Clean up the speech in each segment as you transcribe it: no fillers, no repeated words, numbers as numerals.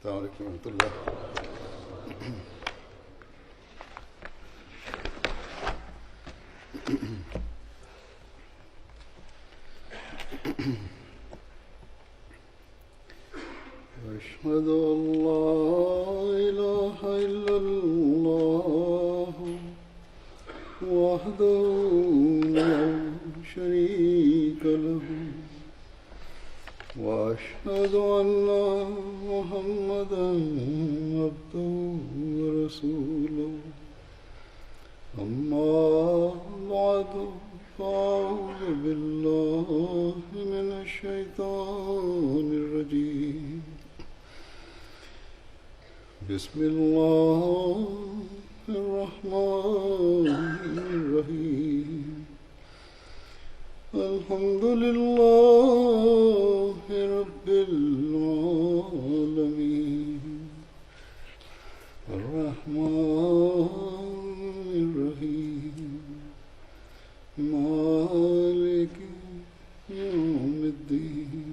السلام علیکم ورحمۃ اللہ۔ أشهد أن لا إله إلا الله وحده لا شريك له وأشهد أن محمدا عبده ورسوله أما بعد فأعوذ بالله من الشيطان الرجيم بسم الله الرحمن الرحيم الحمد لله رب العالمين الرحمن الرحيم مالك يوم الدين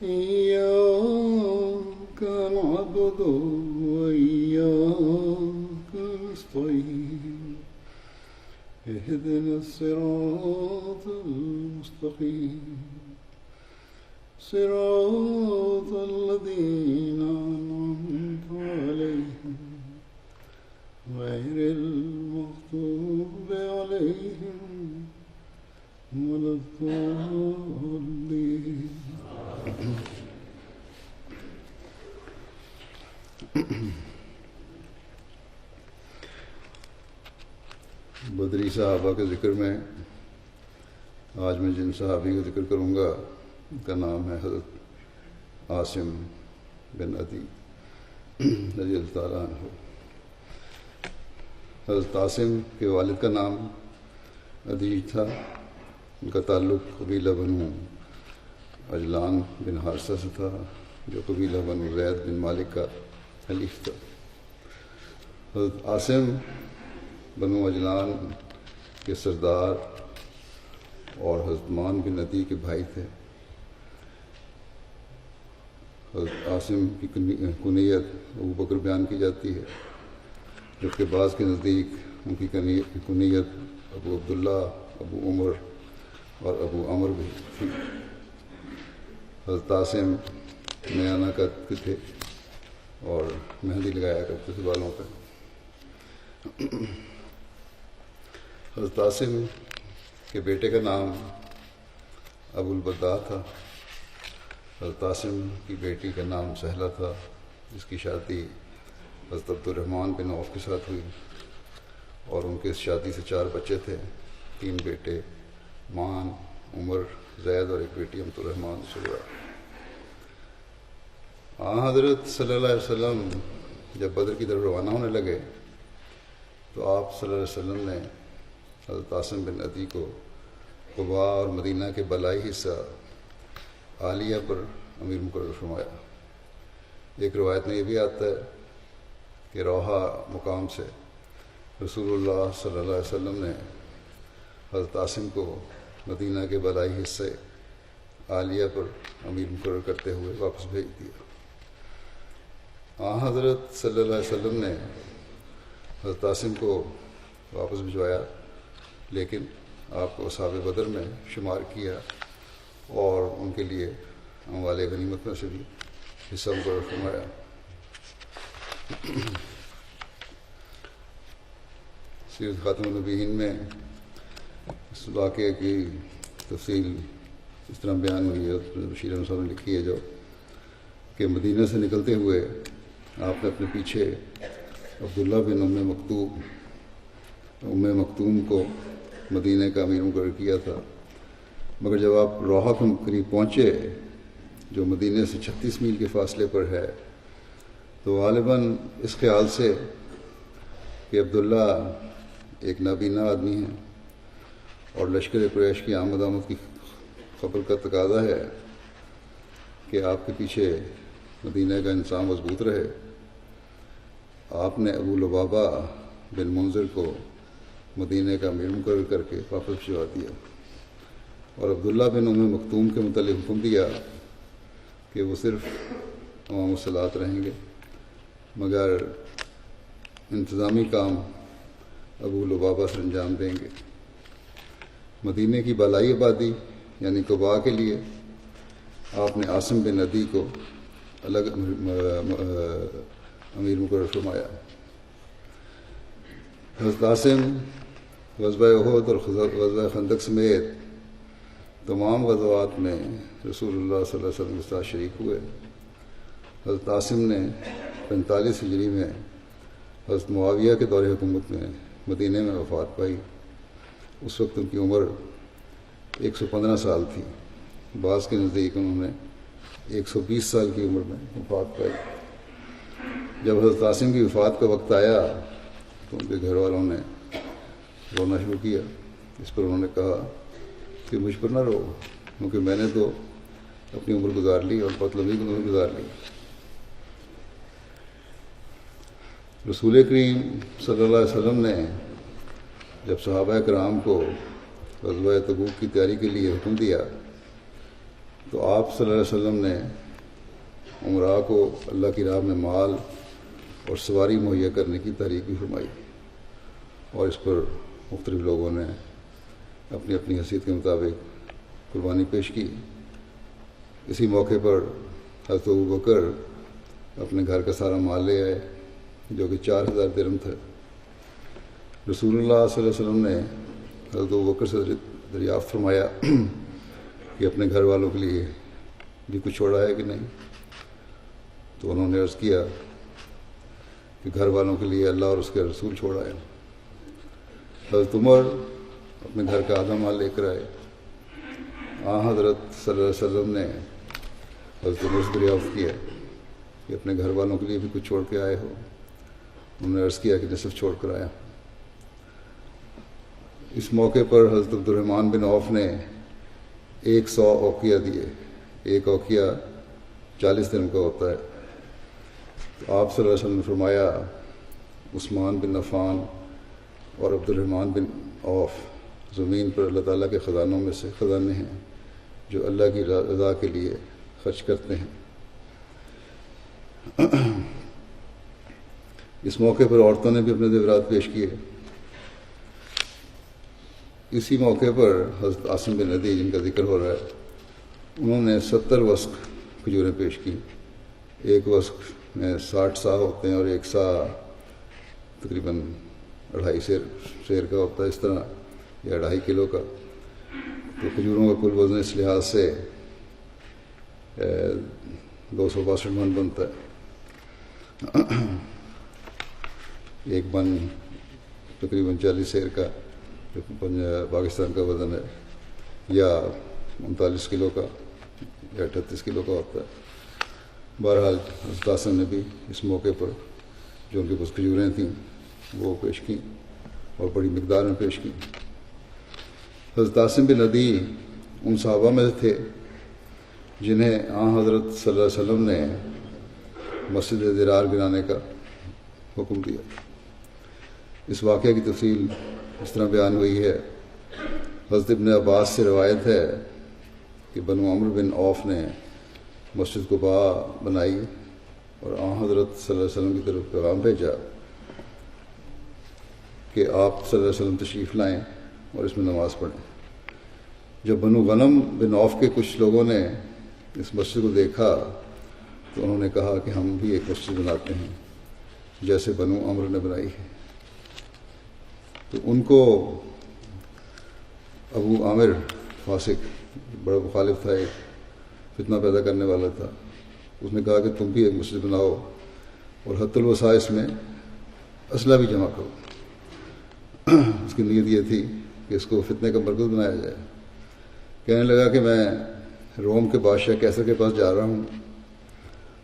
إياك نعبد وإياك نستعين اهدنا الصراط المستقيم صراط الذين أنعمت عليهم غير المغضوب عليهم ولا الضالين۔ بدری صحابہ کے ذکر میں آج میں جن صحابی کا ذکر کروں گا ان کا نام ہے حضرت عاصم بن عدی رضی اللہ تعالیٰ عنہ۔ حضرت عاصم کے والد کا نام عدی تھا، ان کا تعلق قبیلہ بنو عجلان بن حارثہ سے تھا جو قبیلہ بنو زید بن مالک کا حلیف تھا۔ حضرت عاصم بنو عجلان کے سردار اور حضرت مان بن عدی کے بھائی تھے۔ حضرت عاصم کی کنیت ابو بکر بیان کی جاتی ہے، جبکہ بعض کے نزدیک ان کی کنیت ابو عبداللہ، ابو عمر اور ابو عمر بھی تھی۔ حضرت عاصم میانہ کرتے تھے اور مہندی لگایا کرتے تھے بالوں پہ۔ حضرت عاصم کے بیٹے کا نام ابو البدا تھا۔ حضرت عاصم کی بیٹی کا نام سہلہ تھا، جس کی شادی حضرت عبد الرحمن بن عوف کے ساتھ ہوئی، اور ان کے اس شادی سے 4 بچے تھے، 3 بیٹے مان، عمر، زید اور ایک بیٹی عبد الرحمن صغرا۔ حضرت صلی اللہ علیہ وسلم جب بدر کی طرف روانہ ہونے لگے تو آپ صلی اللہ علیہ وسلم نے حضرت عاصم بن عدی کو قباء اور مدینہ کے بالائی حصہ عالیہ پر امیر مقرر فرمایا۔ ایک روایت میں یہ بھی آتا ہے کہ روحا مقام سے رسول اللہ صلی اللہ علیہ وسلم نے حضرت عاصم کو مدینہ کے بالائی حصے عالیہ پر امیر مقرر کرتے ہوئے واپس بھیج دیا۔ حضرت صلی اللہ علیہ وسلم نے حضرت عاصم کو واپس بھجوایا، لیکن آپ کو اصحاب بدر میں شمار کیا اور ان کے لیے اموال غنیمت میں سے بھی حصہ مقرر فرمایا۔ سیرت خاتم النبیین میں اس واقعے کی تفصیل اس طرح بیان ہوئی ہے، بشیر احمد صاحب نے لکھی ہے جو کہ مدینہ سے نکلتے ہوئے آپ نے اپنے پیچھے عبداللہ بن ام مکتوم کو مدینہ کا امیر مقرر کیا تھا، مگر جب آپ روحا کے قریب پہنچے جو مدینہ سے 36 میل کے فاصلے پر ہے تو غالباً اس خیال سے کہ عبداللہ ایک نابینا آدمی ہے اور لشکر قریش کی آمد کی خبر کا تقاضا ہے کہ آپ کے پیچھے مدینہ کا انسان مضبوط رہے، آپ نے ابو لبابہ بن منذر کو مدینہ کا امیر مقرر کر کے واپس بھجوا دیا، اور عبداللہ بن ام مکتوم کے متعلق حکم دیا کہ وہ صرف تمام الصلاۃ رہیں گے، مگر انتظامی کام ابو لبابہ سے انجام دیں گے۔ مدینہ کی بالائی آبادی یعنی قباء کے لیے آپ نے عاصم بن عدی کو الگ امیر مقرر فرمایا۔ حضرت عاصم غزوہ احد اور غزوہ خندق سمیت تمام غزوات میں رسول اللہ صلی اللہ علیہ وسلم کے ساتھ شریک ہوئے۔ حضرت عاصم نے 45 ہجری میں حضرت معاویہ کے دور حکومت میں مدینہ میں وفات پائی۔ اس وقت ان کی عمر 115 سال تھی، بعض کے نزدیک انہوں نے 120 سال کی عمر میں وفات پائی۔ جب حضرت عاصم کی وفات کا وقت آیا تو ان کے گھر والوں نے رونا شروع کیا۔ اس پر انہوں نے کہا کہ مجھ پر نہ رو، کیونکہ میں نے تو اپنی عمر گزار لی اور بہت لمبی عمر گزار لی۔ رسول کریم صلی اللہ علیہ وسلم نے جب صحابہ کرام کو غزوہ تبوک کی تیاری کے لیے حکم دیا تو آپ صلی اللہ علیہ وسلم نے عمراء کو اللہ کی راہ میں مال اور سواری مہیا کرنے کی تحریک بھی فرمائی، اور اس پر مختلف لوگوں نے اپنی اپنی حیثیت کے مطابق قربانی پیش کی۔ اسی موقع پر حضرت ابوبکر اپنے گھر کا سارا مال لے آئے جو کہ 4000 درہم تھا۔ رسول اللہ صلی اللہ علیہ وسلم نے حضرت ابوبکر سے دریافت فرمایا کہ اپنے گھر والوں کے لیے بھی کچھ چھوڑا ہے کہ نہیں، تو انہوں نے عرض کیا کہ گھر والوں کے لیے اللہ اور اس کے رسول چھوڑا ہے۔ حضرت عمر اپنے گھر کا آدھا مال لے کر آئے۔ حضرت صلی اللہ علیہ وسلم نے حضرت عمر سے دریافت کیا کہ اپنے گھر والوں کے لیے بھی کچھ چھوڑ کے آئے ہو۔ انہوں نے عرض کیا کہ نصف چھوڑ کر آیا۔ اس موقع پر حضرت عبد الرحمن بن عوف نے 100 اوقیہ دیے۔ ایک اوقیہ 40 درہم کا ہوتا ہے۔ تو آپ صلی اللہ علیہ وسلم نے فرمایا عثمان بن عفان اور عبد الرحمن بن عوف زمین پر اللہ تعالیٰ کے خزانوں میں سے خزانے ہیں جو اللہ کی رضا کے لیے خرچ کرتے ہیں۔ اس موقع پر عورتوں نے بھی اپنے زیورات پیش کیے۔ اسی موقع پر حضرت عاصم بن عدی جن کا ذکر ہو رہا ہے، انہوں نے 70 وسق کھجوریں پیش کی۔ ایک وسق میں 60 سا ہوتے ہیں اور ایک سا تقریباً 2.5 سیر کا ہوتا ہے، اس طرح یا 2.5 کلو کا۔ تو کھجوروں کا کل وزن اس لحاظ سے 262 من بنتا ہے۔ ایک من تقریباً 40 سیر کا جو پاکستان کا وزن ہے، یا 39 کلو کا یا 38 کلو کا ہوتا ہے۔ بہرحال حضرت عاصم نے بھی اس موقع پر جو ان کے پاس کھجوریں تھیں وہ پیش کی اور بڑی مقدار میں پیش کی۔ حضرت عاصم بن عدی ان صحابہ میں تھے جنہیں حضرت صلی اللہ علیہ وسلم نے مسجد ضرار گرانے کا حکم دیا۔ اس واقعہ کی تفصیل اس طرح بیان ہوئی ہے۔ حضرت ابن عباس سے روایت ہے کہ بنو عمرو بن عوف نے مسجد قباء بنائی اور حضرت صلی اللہ علیہ وسلم کی طرف پیغام بھیجا کہ آپ صلی اللہ علیہ وسلم تشریف لائیں اور اس میں نماز پڑھیں۔ جب بنو غنم بن عوف کے کچھ لوگوں نے اس مسجد کو دیکھا تو انہوں نے کہا کہ ہم بھی ایک مسجد بناتے ہیں جیسے بنو عمرو نے بنائی ہے۔ تو ان کو ابو عامر فاسق بڑا مخالف تھا، ایک فتنہ پیدا کرنے والا تھا، اس نے کہا کہ تم بھی ایک مسجد بناؤ اور حت الوسع اس میں اسلحہ بھی جمع کرو۔ اس کی نیت یہ تھی کہ اس کو فتنے کا مرکز بنایا جائے۔ کہنے لگا کہ میں روم کے بادشاہ کیسر کے پاس جا رہا ہوں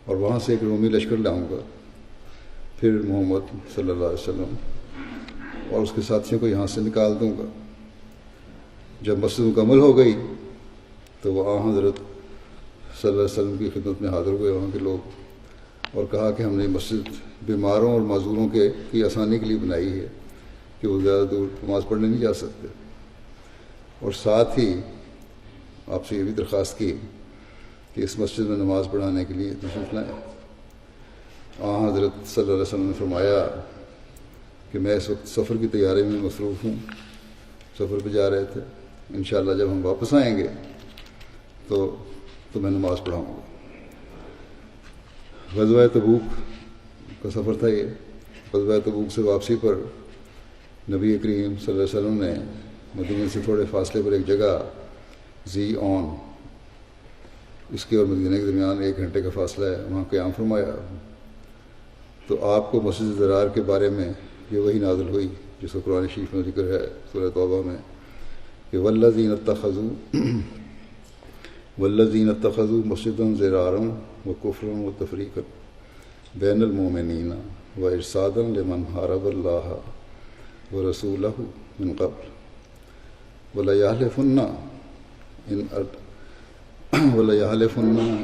اور وہاں سے ایک رومی لشکر لاؤں گا، پھر محمد صلی اللہ علیہ وسلم اور اس کے ساتھیوں کو یہاں سے نکال دوں گا۔ جب مسجد مکمل ہو گئی تو وہ حضرت صلی اللہ علیہ وسلم کی خدمت میں حاضر ہوئے وہاں کے لوگ، اور کہا کہ ہم نے مسجد بیماروں اور معذوروں کی آسانی کے لیے بنائی ہے کہ وہ زیادہ دور نماز پڑھنے نہیں جا سکتے، اور ساتھ ہی آپ سے یہ بھی درخواست کی کہ اس مسجد میں نماز پڑھانے کے لیے تشریف لائیں۔ حضرت صلی اللہ علیہ وسلم نے فرمایا کہ میں اس وقت سفر کی تیاری میں مصروف ہوں، سفر پہ جا رہے تھے، انشاءاللہ جب ہم واپس آئیں گے تو میں نماز پڑھاؤں گا۔ غزوہ تبوک کا سفر تھا یہ۔ غزوہ تبوک سے واپسی پر نبی کریم صلی اللہ علیہ وسلم نے مدینہ سے تھوڑے فاصلے پر ایک جگہ زی اون، اس کے اور مدینہ کے درمیان 1 گھنٹے کا فاصلہ ہے، وہاں قیام فرمایا۔ تو آپ کو مسجد ضرار کے بارے میں یہ وہی نازل ہوئی جس کو قرآن شریف میں ذکر ہے سورہ توبہ میں کہ والذین اتخذوا مسجدا ضرارا وکفرا وتفریقا بین المؤمنین وارصادا لمن حارب اللہ ورسولہ من قبل ولیحلفن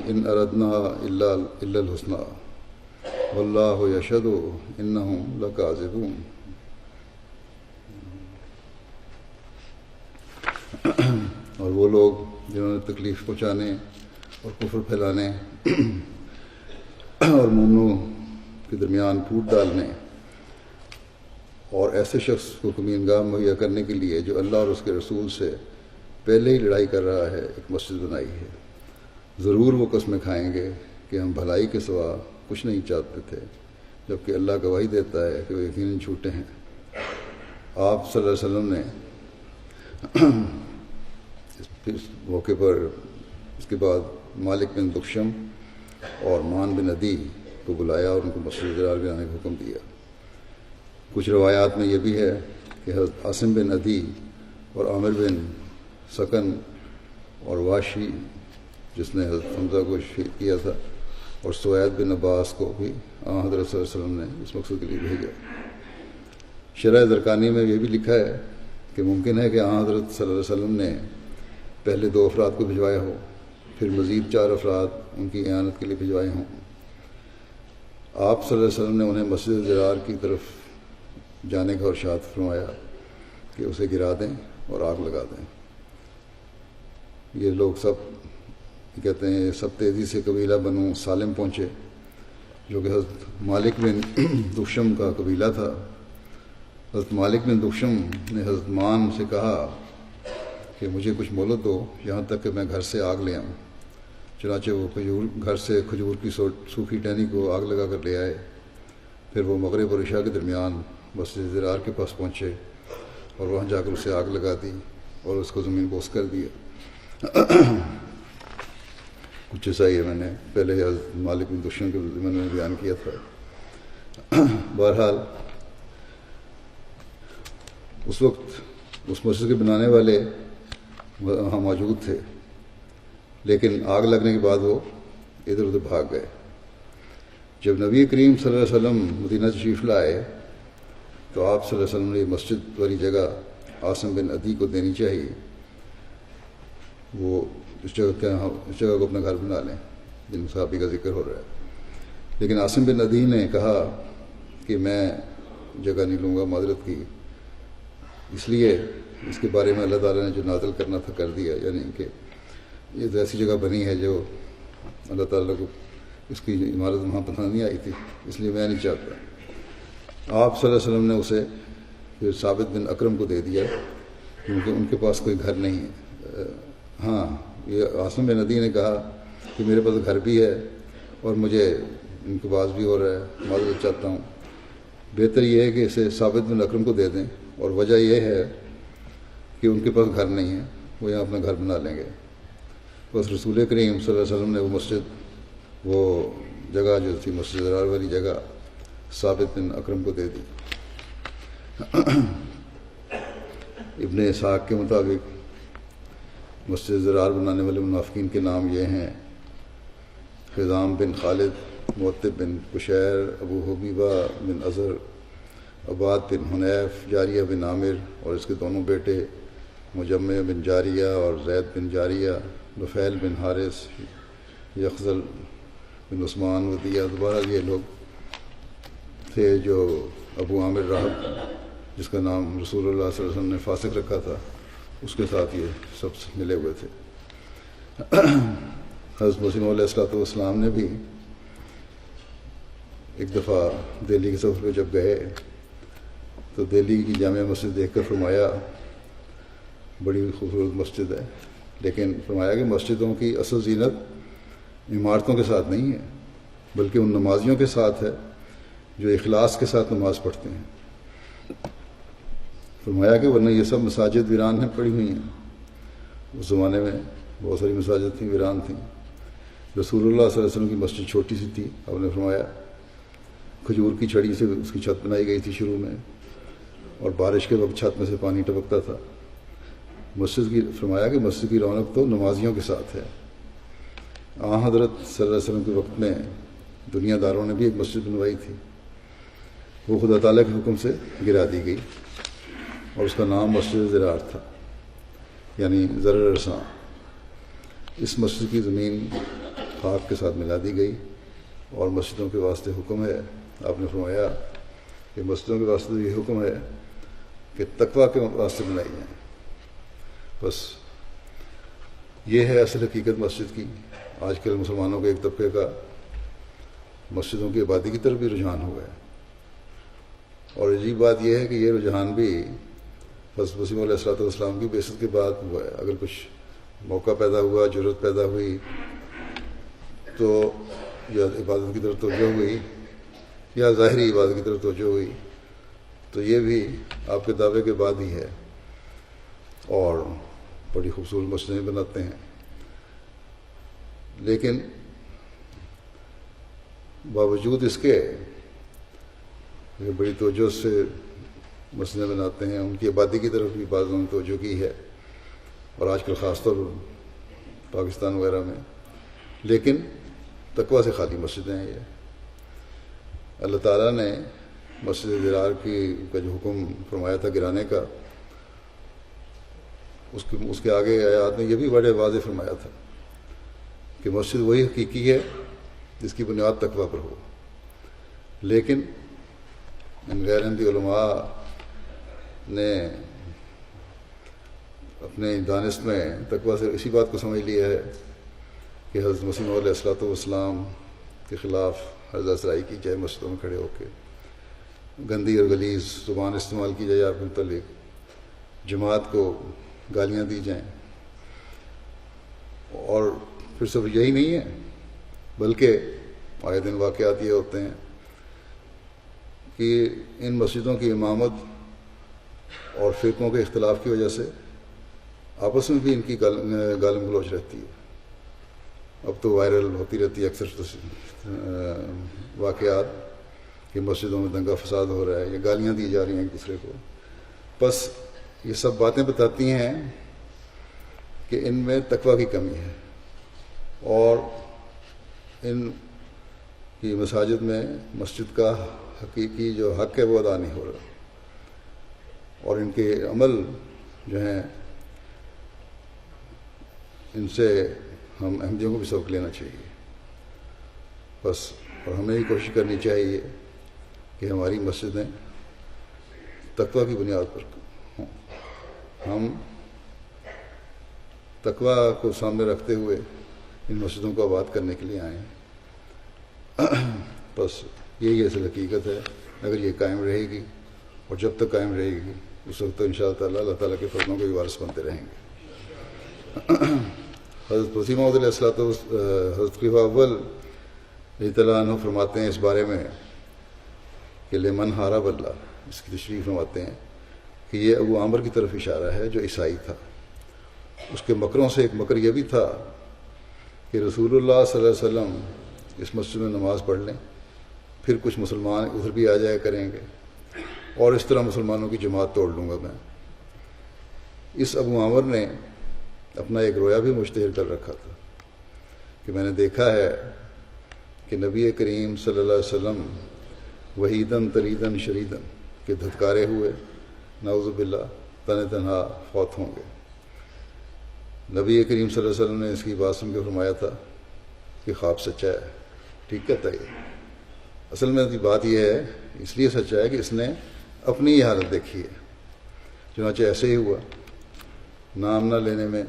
ان اردنا الا الحسنى واللہ یشہد انہم لکاذبون۔ اور وہ لوگ جنہوں نے تکلیف پہنچانے اور کفر پھیلانے اور مومنوں کے درمیان پھوٹ ڈالنے اور ایسے شخص کو کمینگاہ مہیا کرنے کے لیے جو اللہ اور اس کے رسول سے پہلے ہی لڑائی کر رہا ہے، ایک مسجد بنائی ہے، ضرور وہ قسمیں کھائیں گے کہ ہم بھلائی کے سوا کچھ نہیں چاہتے تھے، جبکہ اللہ گواہی دیتا ہے کہ وہ یقیناً جھوٹے ہیں۔ آپ صلی اللہ علیہ وسلم نے اس موقع پر اس کے بعد مالک بن دخشم اور مان بن عدی کو بلایا اور ان کو مسجد ضرار بنانے کا حکم دیا۔ کچھ روایات میں یہ بھی ہے کہ حضرت عاصم بن عدی اور عامر بن سکن اور واشی جس نے حضرت حمزہ کو شہید کیا تھا اور سوید بن عباس کو بھی حضرت صلی اللہ علیہ وسلم نے اس مقصد کے لیے بھیجا۔ شرح زرقانی میں یہ بھی لکھا ہے کہ ممکن ہے کہ حضرت صلی اللہ علیہ وسلم نے پہلے 2 افراد کو بھجوایا ہو، پھر مزید 4 افراد ان کی اعانت کے لیے بھجوائے ہوں۔ آپ صلی اللہ علیہ وسلم نے انہیں مسجد ضرار کی طرف جانے کا ارشاد فرمایا کہ اسے گرا دیں اور آگ لگا دیں۔ یہ لوگ سب کہتے ہیں سب تیزی سے قبیلہ بنو سالم پہنچے، جو کہ حضرت مالک بن دخشم کا قبیلہ تھا۔ حضرت مالک بن دخشم نے حضرت مان سے کہا کہ مجھے کچھ مہلت دو یہاں تک کہ میں گھر سے آگ لے آؤں۔ چنانچہ وہ گھر سے کھجور کی سوکھی ٹہنی کو آگ لگا کر لے آئے۔ پھر وہ مغرب اور عشاء کے درمیان مسجد ضرار کے پاس پہنچے اور وہاں جا کر اسے آگ لگا دی اور اس کو زمین بوس کر دیا۔ کچھ ایسا ہی ہے، میں نے پہلے حضرت مالک بن دخشم کے میں نے بیان کیا تھا۔ بہرحال اس وقت اس مسجد کے بنانے والے وہاں موجود تھے، لیکن آگ لگنے کے بعد وہ ادھر ادھر بھاگ گئے۔ جب نبی کریم صلی اللہ علیہ وسلم مدینہ تشریف لائے تو آپ صلی اللہ علیہ وسلم نے مسجد والی جگہ عاصم بن عدی کو دینی چاہیے، وہ اس جگہ کو اپنا گھر بنا لیں جن صحابی کا ذکر ہو رہا ہے۔ لیکن عاصم بن عدی نے کہا کہ میں جگہ نہیں لوں گا معذرت کی، اس لیے اس کے بارے میں اللہ تعالیٰ نے جو نازل کرنا تھا کر دیا، یعنی کہ یہ ایسی جگہ بنی ہے جو اللہ تعالیٰ کو اس کی عمارت وہاں پسند نہیں آئی تھی، اس لیے میں نہیں چاہتا۔ آپ صلی اللہ علیہ وسلم نے اسے پھر ثابت بن اکرم کو دے دیا کیونکہ ان کے پاس کوئی گھر نہیں ہے۔ ہاں، یہ عاصم بن عدی نے کہا کہ میرے پاس گھر بھی ہے اور مجھے ان کے پاس بھی ہو رہا ہے، معذرت چاہتا ہوں، بہتر یہ ہے کہ اسے ثابت بن اکرم کو دے دیں، اور وجہ یہ ہے کہ ان کے پاس گھر نہیں ہے، وہ یہاں اپنا گھر بنا لیں گے۔ بس رسول کریم صلی اللہ علیہ وسلم نے وہ جگہ جو تھی مسجد ضرار والی جگہ ثابت بن اکرم کو دے دی۔ ابن اسحاق کے مطابق مسجد ضرار بنانے والے منافقین کے نام یہ ہیں: خزام بن خالد، معتب بن قشیر، ابو حبیبہ بن ازہر، عباد بن حنیف، جاریہ بن عامر اور اس کے دونوں بیٹے مجمع بن جاریہ اور زید بن جاریہ، نفیل بن حارث، یخزل بن عثمان ودیہ۔ دوبارہ یہ لوگ تھے جو ابو عامر راہب جس کا نام رسول اللہ صلی اللہ علیہ وسلم نے فاسق رکھا تھا، اس کے ساتھ یہ سب ملے ہوئے تھے۔ حضرت مسیم علیہ الصلوۃ والسلام نے بھی ایک دفعہ دہلی کے سفر پہ جب گئے تو دہلی کی جامع مسجد دیکھ کر فرمایا بڑی خوبصورت مسجد ہے، لیکن فرمایا کہ مسجدوں کی اصل زینت عمارتوں کے ساتھ نہیں ہے بلکہ ان نمازیوں کے ساتھ ہے جو اخلاص کے ساتھ نماز پڑھتے ہیں۔ فرمایا کہ ورنہ یہ سب مساجد ویران ہیں پڑی ہوئی ہیں۔ اس زمانے میں بہت ساری مساجد تھیں، ویران تھیں۔ رسول اللہ صلی اللہ علیہ وسلم کی مسجد چھوٹی سی تھی، آپ نے فرمایا کھجور کی چھڑی سے اس کی چھت بنائی گئی تھی شروع میں، اور بارش کے وقت چھت میں سے پانی ٹپکتا تھا۔ مسجد کی فرمایا کہ مسجد کی رونق تو نمازیوں کے ساتھ ہے۔ حضرت صلی اللہ علیہ وسلم کے وقت میں دنیا داروں نے بھی ایک مسجد بنوائی تھی، وہ خدا تعالیٰ کے حکم سے گرا دی گئی، اور اس کا نام مسجد زرار تھا، یعنی زر رساں۔ اس مسجد کی زمین خاک کے ساتھ ملا دی گئی، اور مسجدوں کے واسطے حکم ہے، آپ نے فرمایا کہ مسجدوں کے واسطے یہ حکم ہے کہ تقویٰ کے واسطے بنائی جائیں۔ بس یہ ہے اصل حقیقت مسجد کی۔ آج کل مسلمانوں کے ایک طبقے کا مسجدوں کی آبادی کی طرف بھی رجحان ہوا ہے، اور عجیب بات یہ ہے کہ یہ رجحان بھی حضرت مسیح علیہ السلام کی بعثت کے بعد ہوا ہے۔ اگر کچھ موقع پیدا ہوا، جرأت پیدا ہوئی، تو یا عبادت کی طرف توجہ ہوئی یا ظاہری عبادت کی طرف توجہ ہوئی، تو یہ بھی آپ کے دعوے کے بعد ہی ہے، اور بڑی خوبصورت مسجدیں بناتے ہیں۔ لیکن باوجود اس کے بڑی توجہ سے مسجدیں بناتے ہیں، ان کی آبادی کی طرف بھی بعضوں نے توجہ کی ہے، اور آج کل خاص طور پر پاکستان وغیرہ میں، لیکن تقویٰ سے خالی مسجدیں ہیں۔ یہ اللہ تعالیٰ نے مسجد زرار کا جو حکم فرمایا تھا گرانے کا، اس کے آگے آیات نے یہ بھی بڑے واضح فرمایا تھا کہ مسجد وہی حقیقی ہے جس کی بنیاد تقویٰ پر ہو۔ لیکن ان غیر احمدی علماء نے اپنے دانست میں تقویٰ سے اسی بات کو سمجھ لیا ہے کہ حضرت مسیح علیہ السلام کے خلاف حرض افزائی کی جائے، مسجدوں میں کھڑے ہو کے گندی اور غلیظ زبان استعمال کی جائے آپ کے متعلق، جماعت کو گالیاں دی جائیں، اور پھر صرف یہی نہیں ہے بلکہ آئے دن واقعات یہ ہوتے ہیں کہ ان مسجدوں کی امامت اور فرقوں کے اختلاف کی وجہ سے آپس میں بھی ان کی گالم گلوچ رہتی ہے۔ اب تو وائرل ہوتی رہتی ہے اکثر واقعات کہ مسجدوں میں دنگا فساد ہو رہا ہے یا گالیاں دی جا رہی ہیں ایک دوسرے کو۔ بس یہ سب باتیں بتاتی ہیں کہ ان میں تقویٰ کی کمی ہے، اور ان کی مساجد میں مسجد کا حقیقی جو حق ہے وہ ادا نہیں ہو رہا، اور ان کے عمل جو ہیں ان سے ہم احمدیوں کو بھی سبق لینا چاہیے بس، اور ہمیں بھی کوشش کرنی چاہیے کہ ہماری مسجدیں تقویٰ کی بنیاد پر ہوں، ہم تقویٰ کو سامنے رکھتے ہوئے ان مسجدوں کو آباد کرنے کے لیے آئیں۔ بس یہی اصل حقیقت ہے۔ اگر یہ قائم رہے گی، اور جب تک قائم رہے گی اس وقت تو انشاءاللہ تعالیٰ اللہ تعالیٰ کے فضلوں کے وارث بنتے رہیں گے۔ حضرت مسیح موعود علیہ حضرت خلیفہ اول رضی اللہ عنہ فرماتے ہیں اس بارے میں کہ لمن حارب اللہ، اس کی تشریح فرماتے ہیں کہ یہ ابو عامر کی طرف اشارہ ہے جو عیسائی تھا۔ اس کے مکروں سے ایک مکر یہ بھی تھا کہ رسول اللہ صلی اللہ علیہ وسلم اس مسجد میں نماز پڑھ لیں، پھر کچھ مسلمان ادھر بھی آ جایا کریں گے، اور اس طرح مسلمانوں کی جماعت توڑ لوں گا میں۔ اس ابو عامر نے اپنا ایک رویا بھی مشتہر کر رکھا تھا کہ میں نے دیکھا ہے کہ نبی کریم صلی اللہ علیہ وسلم وحیدن تریدن شریدن کے دھتکارے ہوئے نعوذ باللہ تنہا فوت ہوں گے۔ نبی کریم صلی اللہ علیہ وسلم نے اس کی بات سن کے فرمایا تھا کہ خواب سچا ہے، ٹھیک کہتا ہے۔ اصل میں بات یہ ہے، اس لیے سچا ہے کہ اس نے اپنی ہی حالت دیکھی ہے، چنانچہ ایسے ہی ہوا۔ نام نہ لینے میں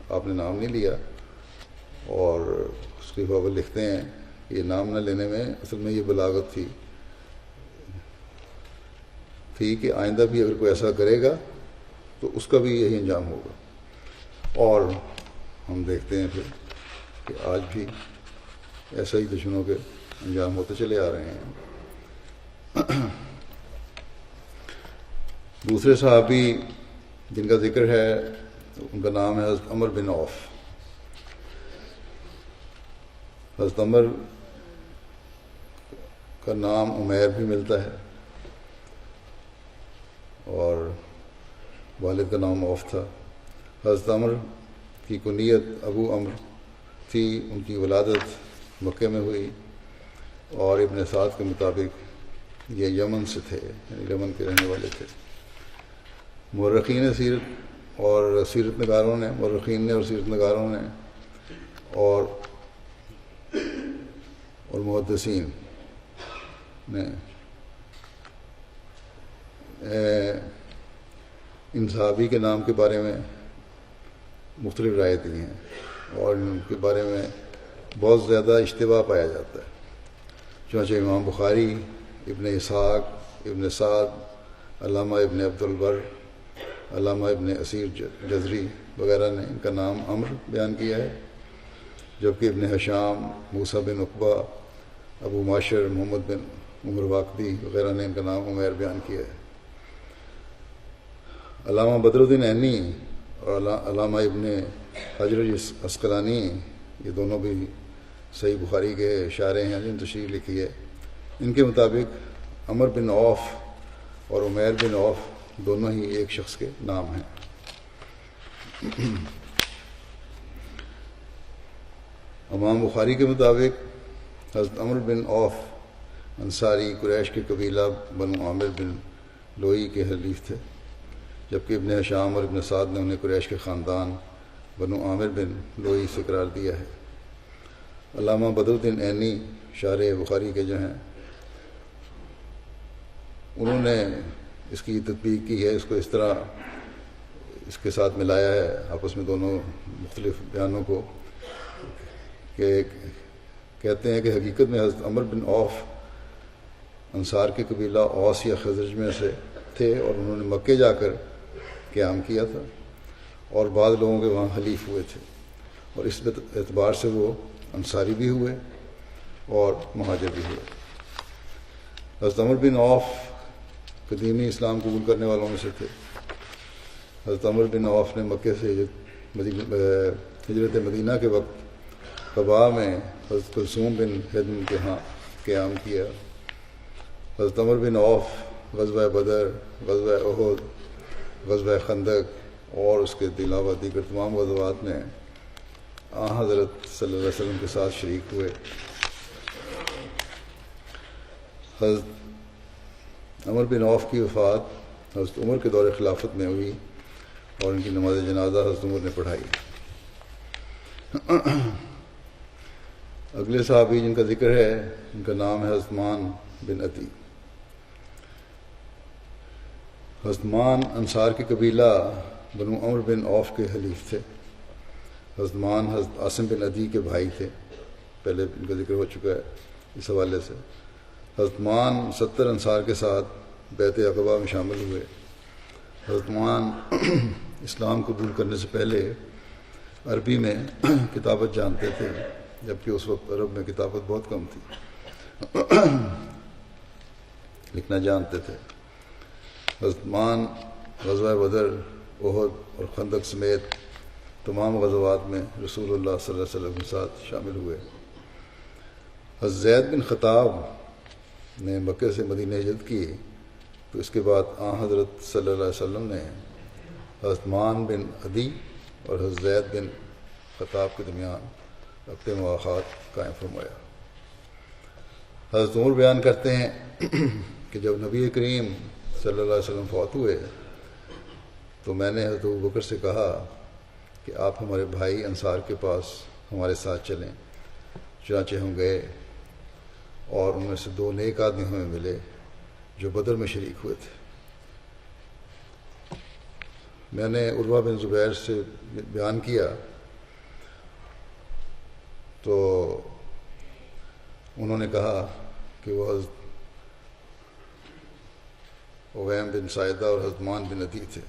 آپ نے نام نہیں لیا، اور اس کے بابل لکھتے ہیں یہ نام نہ لینے میں اصل میں یہ بلاغت تھی کہ آئندہ بھی اگر کوئی ایسا کرے گا تو اس کا بھی یہی انجام ہوگا. اور ہم دیکھتے ہیں پھر کہ آج بھی ایسا ہی دشمنوں کے انجام ہوتے چلے آ رہے ہیں. دوسرے صحابی جن کا ذکر ہے ان کا نام ہے حضرت عمر بن عوف. حضرت عمر کا نام عمیر بھی ملتا ہے اور والد کا نام عوف تھا. حضرت عمر کی کنیت ابو عمر تھی. ان کی ولادت مکے میں ہوئی اور ابن سعد کے مطابق یہ یمن سے تھے، یعنی یمن کے رہنے والے تھے. مورخین سیرت اور سیرت نگاروں نے اور محدثین نے ان صحابی کے نام کے بارے میں مختلف رائے دی ہیں اور ان کے بارے میں بہت زیادہ اشتباہ پایا جاتا ہے. چنانچہ امام بخاری، ابن اسحاق، ابن سعد، علامہ ابن عبد البر، علامہ ابن اسیر جزری وغیرہ نے ان کا نام عمر بیان کیا ہے، جبکہ ابن حشام، موسیٰ بن عقبہ، ابو معاشر، محمد بن عمر واقدی وغیرہ نے ان کا نام عمیر بیان کیا ہے. علامہ بدر الدین عینی اور علامہ ابن حجر عسقلانی، یہ دونوں بھی صحیح بخاری کے شارح ہیں جن تشریح لکھی ہے. ان کے مطابق عمر بن عوف اور عمیر بن عوف دونوں ہی ایک شخص کے نام ہیں. امام بخاری کے مطابق حضرت عمر بن عوف انصاری قریش کے قبیلہ بنو عامر بن لوئی کے حلیف تھے، جبکہ ابن حشام اور ابن سعد نے انہیں قریش کے خاندان بنو عامر بن لوئی سے قرار دیا ہے. علامہ بدر الدین عینی شارح بخاری کے جو ہیں انہوں نے اس کی تطبیق کی ہے، اس کو اس طرح اس کے ساتھ ملایا ہے آپس میں دونوں مختلف بیانوں کو، کہ کہتے ہیں کہ حقیقت میں حضرت عمر بن عوف انصار کے قبیلہ اوس یا خزرج میں سے تھے اور انہوں نے مکے جا کر قیام کیا تھا اور بعض لوگوں کے وہاں حلیف ہوئے تھے، اور اس اعتبار سے وہ انصاری بھی ہوئے اور مہاجر بھی ہوئے. حضرت عمر بن عوف قدیمی اسلام قبول کرنے والوں میں سے تھے. حضرت عمر بن عوف نے مکے سے ہجرت مدینہ کے وقت قباء میں حضرت کلثوم بن ہدم کے ہاں قیام کیا. حضرت عمر بن عوف غزوہ بدر، غزوہ احد، غزوہ خندق اور اس کے علاوہ دیگر تمام غزوات میں حضرت صلی اللہ علیہ وسلم کے ساتھ شریک ہوئے. حضرت عمر بن عوف کی وفات حضرت عمر کے دور خلافت میں ہوئی اور ان کی نماز جنازہ حضرت عمر نے پڑھائی. اگلے صحابی جن کا ذکر ہے ان کا نام ہے حضرت مان بن عدی. حضرت مان انصار کے قبیلہ بنو عمر بن عوف کے حلیف تھے. حضرت مان حضرت عاصم بن عدی کے بھائی تھے، پہلے ان کا ذکر ہو چکا ہے اس حوالے سے. حضرت مان 70 انصار کے ساتھ بیعت عقبہ میں شامل ہوئے. حضرت مان اسلام قبول کرنے سے پہلے عربی میں کتابت جانتے تھے، جبکہ اس وقت عرب میں کتابت بہت کم تھی، لکھنا جانتے تھے. حضرت مان غزوہ بدر، احد اور خندق سمیت تمام غزوات میں رسول اللہ صلی اللہ علیہ وسلم کے ساتھ شامل ہوئے. حضرت زید بن خطاب نے مکے سے مدینہ ہجرت کی تو اس کے بعد حضرت صلی اللہ علیہ وسلم نے حضرت مان بن عدی اور حضرت زید بن خطاب کے درمیان اپنے مواخات قائم فرمایا. حضرت عمر بیان کرتے ہیں کہ جب نبی کریم صلی اللہ علیہ وسلم فوت ہوئے تو میں نے حضرت ابوبکر سے کہا کہ آپ ہمارے بھائی انصار کے پاس ہمارے ساتھ چلیں. چنانچہ ہم گئے اور ان میں سے 2 نیک آدمی ہمیں ملے جو بدر میں شریک ہوئے تھے. میں نے عروہ بن زبیر سے بیان کیا تو انہوں نے کہا کہ وہ حضرت اویم بن سائدہ اور حضرت مان بن عدی تھے۔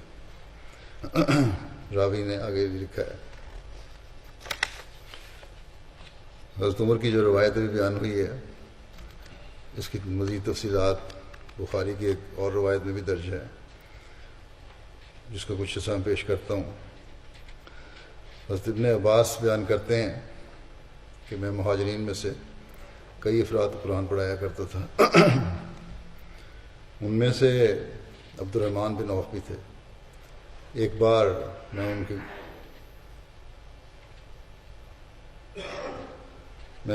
راوی نے آگے لکھا ہے، حضرت عمر کی جو روایت بھی بیان ہوئی ہے، اس کی مزید تفصیلات بخاری کی ایک اور روایت میں بھی درج ہے، جس کا کچھ حصہ پیش کرتا ہوں۔ حضرت ابن عباس بیان کرتے ہیں کہ میں مہاجرین میں سے کئی افراد کو قرآن پڑھایا کرتا تھا، ان میں سے عبد الرحمن بن عوف بھی تھے۔ ایک بار میں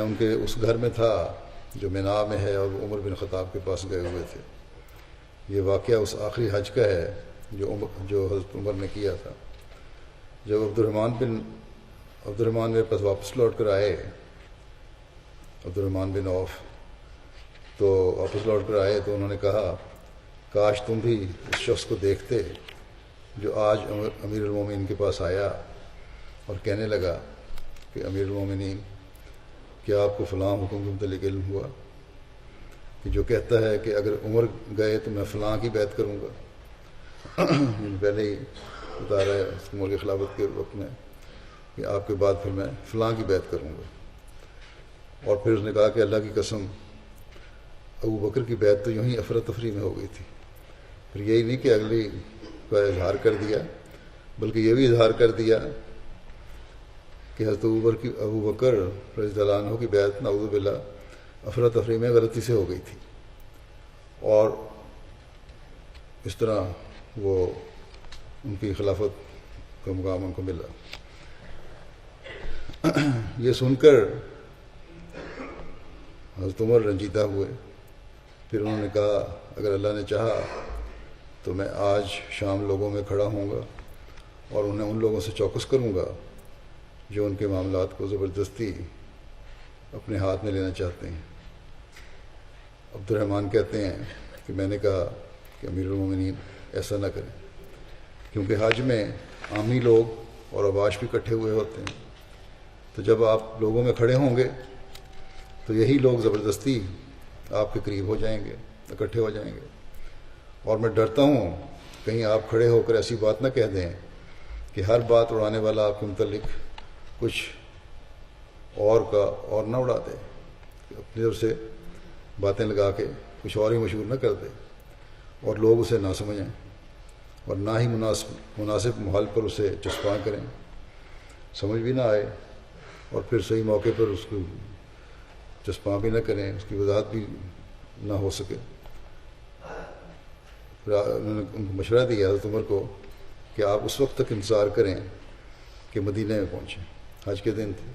ان کے اس گھر میں تھا جو مینا میں ہے، اور عمر بن خطاب کے پاس گئے ہوئے تھے۔ یہ واقعہ اس آخری حج کا ہے جو حضرت عمر نے کیا تھا۔ جب عبد الرحمن میرے پاس واپس لوٹ کر آئے، عبد الرحمن بن عوف تو واپس لوٹ کر آئے تو انہوں نے کہا، کاش تم بھی اس شخص کو دیکھتے جو آج امیر المومنین کے پاس آیا اور کہنے لگا کہ امیر المومنین، کیا آپ کو فلاں حکم کے متعلق علم ہوا کہ جو کہتا ہے کہ اگر عمر گئے تو میں فلاں کی بیعت کروں گا۔ پہلے ہی بتا رہا ہے عمر کی خلافت کے وقت میں کہ آپ کے بعد پھر میں فلاں کی بیعت کروں گا۔ اور پھر اس نے کہا کہ اللہ کی قسم، ابو بکر کی بیعت تو یوں ہی افراتفری میں ہو گئی تھی۔ پھر یہی نہیں کہ اگلی کا اظہار کر دیا، بلکہ یہ بھی اظہار کر دیا کہ حضرت ابو بکر رضی اللہ عنہ کی بیعت نعوذ باللہ افراتفری میں غلطی سے ہو گئی تھی، اور اس طرح وہ ان کی خلافت کا مقام ان کو ملا۔ یہ سن کر حضرت عمر رنجیدہ ہوئے۔ پھر انہوں نے کہا، اگر اللہ نے چاہا تو میں آج شام لوگوں میں کھڑا ہوں گا اور انہیں ان لوگوں سے چوکس کروں گا جو ان کے معاملات کو زبردستی اپنے ہاتھ میں لینا چاہتے ہیں۔ عبد الرحمن کہتے ہیں کہ میں نے کہا کہ امیر المومنین ایسا نہ کریں، کیونکہ حج میں عامی لوگ اور عواش بھی اکٹھے ہوئے ہوتے ہیں، تو جب آپ لوگوں میں کھڑے ہوں گے تو یہی لوگ زبردستی آپ کے قریب ہو جائیں گے، اکٹھے ہو جائیں گے، اور میں ڈرتا ہوں کہیں آپ کھڑے ہو کر ایسی بات نہ کہہ دیں کہ ہر بات اڑانے والا آپ کے متعلق کچھ اور نہ اڑا دے، اپنی طرف سے باتیں لگا کے کچھ اور ہی مشہور نہ کر دے اور لوگ اسے نہ سمجھیں، اور نہ ہی مناسب محل پر اسے چسپاں کریں، سمجھ بھی نہ آئے، اور پھر صحیح موقع پر اس کو چسپاں بھی نہ کریں، اس کی وضاحت بھی نہ ہو سکے۔ پھر انہوں نے ان کو مشورہ دیا حضرت عمر کو کہ آپ اس وقت تک انتظار کریں کہ مدینہ میں پہنچیں، حج کے دن تھے،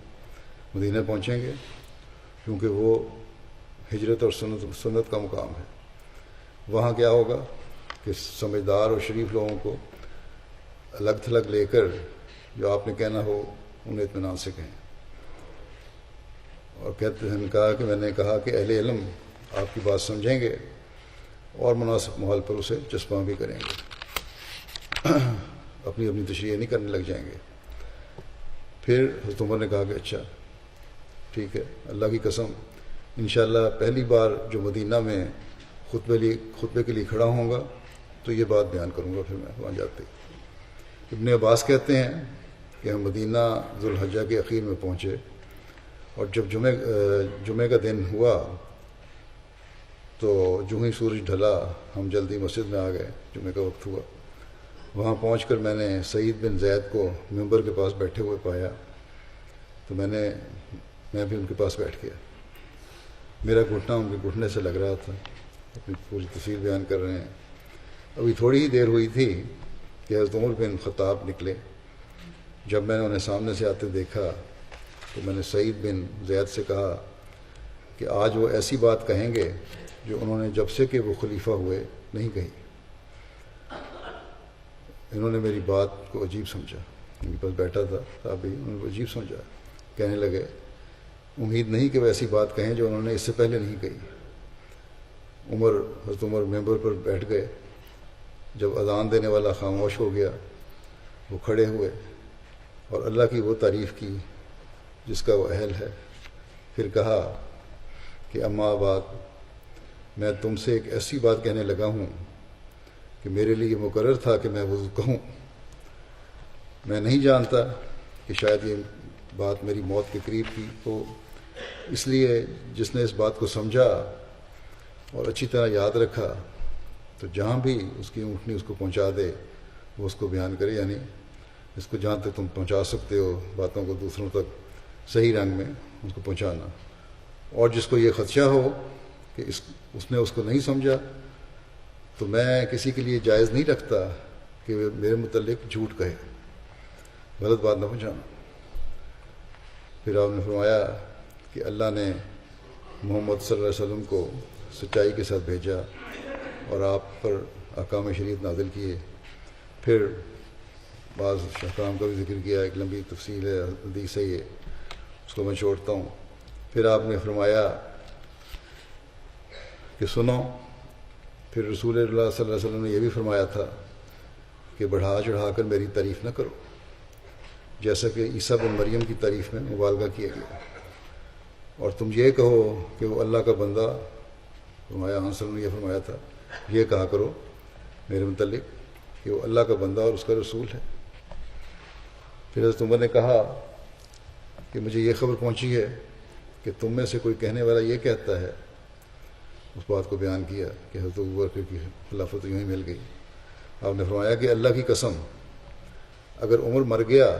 مدینہ پہنچیں گے کیونکہ وہ ہجرت اور سنت کا مقام ہے۔ وہاں کیا ہوگا کہ سمجھدار اور شریف لوگوں کو الگ تھلگ لے کر جو آپ نے کہنا ہو انہیں اطمینان سے کہیں۔ اور کہتے ہیں کہا کہ میں نے کہا کہ اہل علم آپ کی بات سمجھیں گے اور مناسب محل پر اسے چسپاں بھی کریں گے، اپنی تشریح نہیں کرنے لگ جائیں گے۔ پھر حضرت عمر نے کہا کہ اچھا ٹھیک ہے، اللہ کی قسم انشاءاللہ پہلی بار جو مدینہ میں خطبے کے لیے کھڑا ہوں گا تو یہ بات بیان کروں گا۔ پھر میں وہاں جاتے ابن عباس کہتے ہیں کہ ہم مدینہ ذوالحجہ کے اخیر میں پہنچے، اور جب جمعے کا دن ہوا تو جو ہی سورج ڈھلا ہم جلدی مسجد میں آ گئے، جمعے کا وقت ہوا۔ وہاں پہنچ کر میں نے سعید بن زید کو ممبر کے پاس بیٹھے ہوئے پایا، تو میں بھی ان کے پاس بیٹھ گیا۔ میرا گھٹنا ان کے گھٹنے سے لگ رہا تھا۔ اپنی پوری تفصیل بیان کر رہے ہیں۔ ابھی تھوڑی ہی دیر ہوئی تھی کہ حضرت عمر بن خطاب نکلے۔ جب میں نے انہیں سامنے سے آتے دیکھا تو میں نے سعید بن زید سے کہا کہ آج وہ ایسی بات کہیں گے جو انہوں نے جب سے کہ وہ خلیفہ ہوئے نہیں کہی۔ انہوں نے میری بات کو عجیب سمجھا، ان کے پاس بیٹھا تھا صاحب، انہوں نے عجیب سمجھا، کہنے لگے امید نہیں کہ وہ ایسی بات کہیں جو انہوں نے اس سے پہلے نہیں کہی۔ حضرت عمر ممبر پر بیٹھ گئے۔ جب اذان دینے والا خاموش ہو گیا، وہ کھڑے ہوئے اور اللہ کی وہ تعریف کی جس کا وہ اہل ہے۔ پھر کہا کہ اما بعد، میں تم سے ایک ایسی بات کہنے لگا ہوں کہ میرے لیے مقرر تھا کہ میں وضو کہوں. میں نہیں جانتا کہ شاید یہ بات میری موت کے قریب کی ہو، اس لیے جس نے اس بات کو سمجھا اور اچھی طرح یاد رکھا تو جہاں بھی اس کی اونٹنی اس کو پہنچا دے وہ اس کو بیان کرے، یعنی اس کو جہاں تک تم پہنچا سکتے ہو باتوں کو دوسروں تک صحیح رنگ میں اس کو پہنچانا. اور جس کو یہ خدشہ ہو کہ اس نے اس کو نہیں سمجھا تو میں کسی کے لیے جائز نہیں رکھتا کہ وہ میرے متعلق جھوٹ کہے، غلط بات نہ پہنچانا. پھر آپ نے فرمایا کہ اللہ نے محمد صلی اللہ علیہ وسلم کو سچائی کے ساتھ بھیجا اور آپ پر احکام شریعت نازل کیے. پھر بعض احکام کا بھی ذکر کیا، ایک لمبی تفصیل ہے، حدیث ہے، یہ اس کو میں چھوڑتا ہوں. پھر آپ نے فرمایا کہ سنو. پھر رسول اللہ صلی اللہ علیہ وسلم نے یہ بھی فرمایا تھا کہ بڑھا چڑھا کر میری تعریف نہ کرو، جیسا کہ عیسیٰ بن مریم کی تعریف میں مبالغہ کیا گیا، اور تم یہ کہو کہ وہ اللہ کا بندہ. فرمایا علیہ وسلم نے یہ فرمایا تھا، یہ کہا کرو میرے متعلق کہ وہ اللہ کا بندہ اور اس کا رسول ہے. پھر حضرت عمر نے کہا کہ مجھے یہ خبر پہنچی ہے کہ تم میں سے کوئی کہنے والا یہ کہتا ہے. اس بات کو بیان کیا کہ حضرت ابوبکر کی خلافت یوں ہی مل گئی. آپ نے فرمایا کہ اللہ کی قسم اگر عمر مر گیا،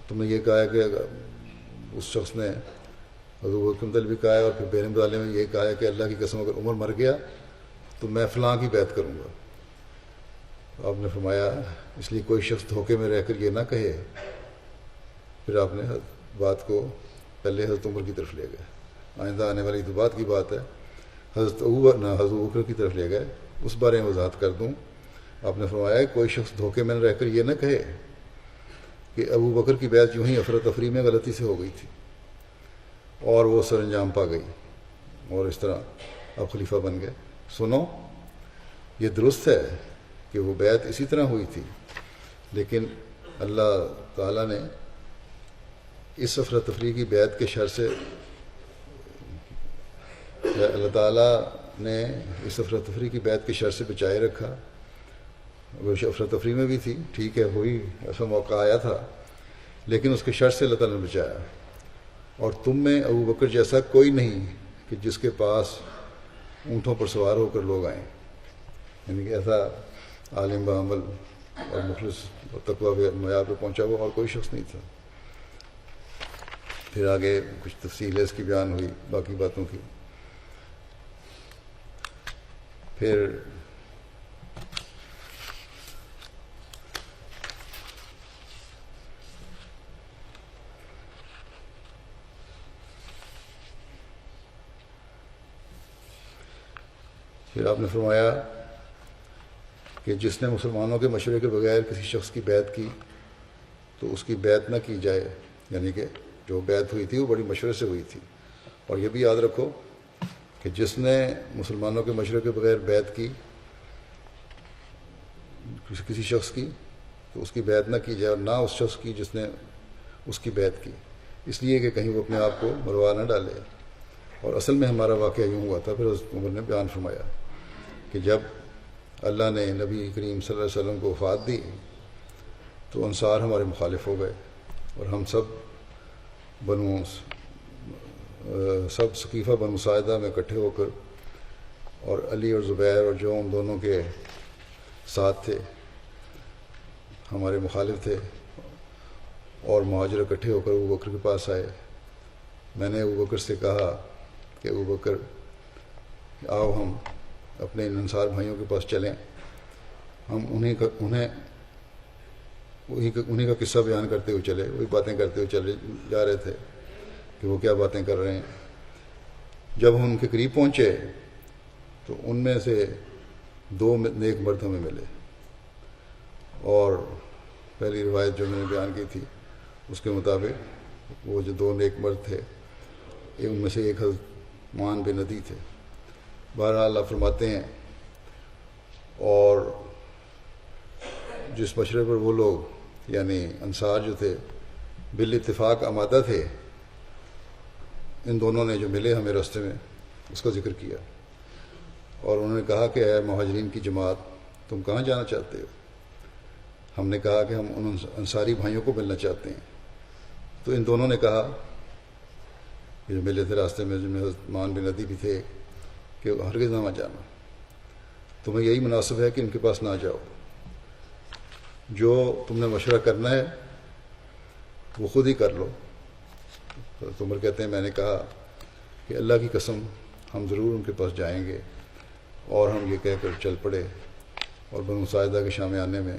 تم نے یہ کہا ہے کہ اس شخص نے حضرت ابوبکر متعلق بھی کہا ہے اور پھر بین مطالعے میں یہ کہا ہے کہ اللہ کی قسم اگر عمر مر گیا تو میں فلاں کی بیعت کروں گا. آپ نے فرمایا اس لیے کوئی شخص دھوکے میں رہ کر یہ نہ کہے. پھر آپ نے بات کو پہلے حضرت عمر کی طرف لے گئے، آئندہ آنے والی تو بات کی بات ہے، حضرت ابوبکر کی طرف لے گئے. اس بارے میں وضاحت کر دوں. آپ نے فرمایا کوئی شخص دھوکے میں رہ کر یہ نہ کہے کہ ابو بکر کی بیعت یوں ہی افراتفری میں غلطی سے ہو گئی تھی اور وہ سر انجام پا گئی اور اس طرح اب خلیفہ بن گئے. سنو، یہ درست ہے کہ وہ بیعت اسی طرح ہوئی تھی، لیکن اللہ تعالیٰ نے اس افراتفری کی بیعت کے شر سے بچائے رکھا. وہ افراتفری میں بھی تھی، ٹھیک ہے، وہی ایسا موقع آیا تھا، لیکن اس کے شر سے اللہ تعالیٰ نے بچایا. اور تم میں ابو بکر جیسا کوئی نہیں کہ جس کے پاس اونٹوں پر سوار ہو کر لوگ آئیں، یعنی کہ ایسا عالم بعمل اور مخلص اور تقوی معیار پہ پہنچا ہوا اور کوئی شخص نہیں تھا. پھر آگے کچھ تفصیل ہے اس کی بیان ہوئی باقی باتوں کی. پھر آپ نے فرمایا کہ جس نے مسلمانوں کے مشورے کے بغیر کسی شخص کی بیعت کی تو اس کی بیعت نہ کی جائے، یعنی کہ جو بیعت ہوئی تھی وہ بڑی مشورے سے ہوئی تھی. اور یہ بھی یاد رکھو کہ جس نے مسلمانوں کے مشورے کے بغیر بیعت کی کسی شخص کی تو اس کی بیعت نہ کی جائے، اور نہ اس شخص کی جس نے اس کی بیعت کی، اس لیے کہ کہیں وہ اپنے آپ کو مروا نہ ڈالے. اور اصل میں ہمارا واقعہ یوں ہوا تھا. پھر حضرت عمر نے بیان فرمایا کہ جب اللہ نے نبی کریم صلی اللہ علیہ وسلم کو وفات دی تو انصار ہمارے مخالف ہو گئے اور ہم سب ثقیفہ بنو ساعدہ میں اکٹھے ہو کر، اور علی اور زبیر اور جو ان دونوں کے ساتھ تھے ہمارے مخالف تھے، اور مہاجر اکٹھے ہو کر ابو بکر کے پاس آئے. میں نے ابو بکر سے کہا کہ ابو بکر آؤ ہم اپنے ان انصار بھائیوں کے پاس چلیں. ہم انہیں کا قصہ بیان کرتے ہوئے چلے، وہی باتیں کرتے ہوئے چلے جا رہے تھے کہ وہ کیا باتیں کر رہے ہیں. جب ہم ان کے قریب پہنچے تو ان میں سے 2 نیک مرد ہمیں ملے، اور پہلی روایت جو میں نے بیان کی تھی اس کے مطابق وہ جو 2 نیک مرد تھے ان میں سے ایک حضرت معان بن ندی تھے. بہرحال اللہ فرماتے ہیں اور جس مشورے پر وہ لوگ یعنی انصار جو تھے بالاتفاق آمادہ تھے ان دونوں نے جو ملے ہمیں راستے میں اس کا ذکر کیا، اور انہوں نے کہا کہ اے مہاجرین کی جماعت، تم کہاں جانا چاہتے ہو؟ ہم نے کہا کہ ہم ان انصاری بھائیوں کو ملنا چاہتے ہیں۔ تو ان دونوں نے کہا، یہ جو ملے تھے راستے میں، جن میں حضرت مان بن عدی بھی تھے، کہ ہرگز نہ جانا، تمہیں یہی مناسب ہے کہ ان کے پاس نہ جاؤ، جو تم نے مشورہ کرنا ہے وہ خود ہی کر لو۔ حضرت عمر کہتے ہیں میں نے کہا کہ اللہ کی قسم ہم ضرور ان کے پاس جائیں گے، اور ہم یہ کہہ کر چل پڑے، اور بنو ساعدہ کے شام آنے میں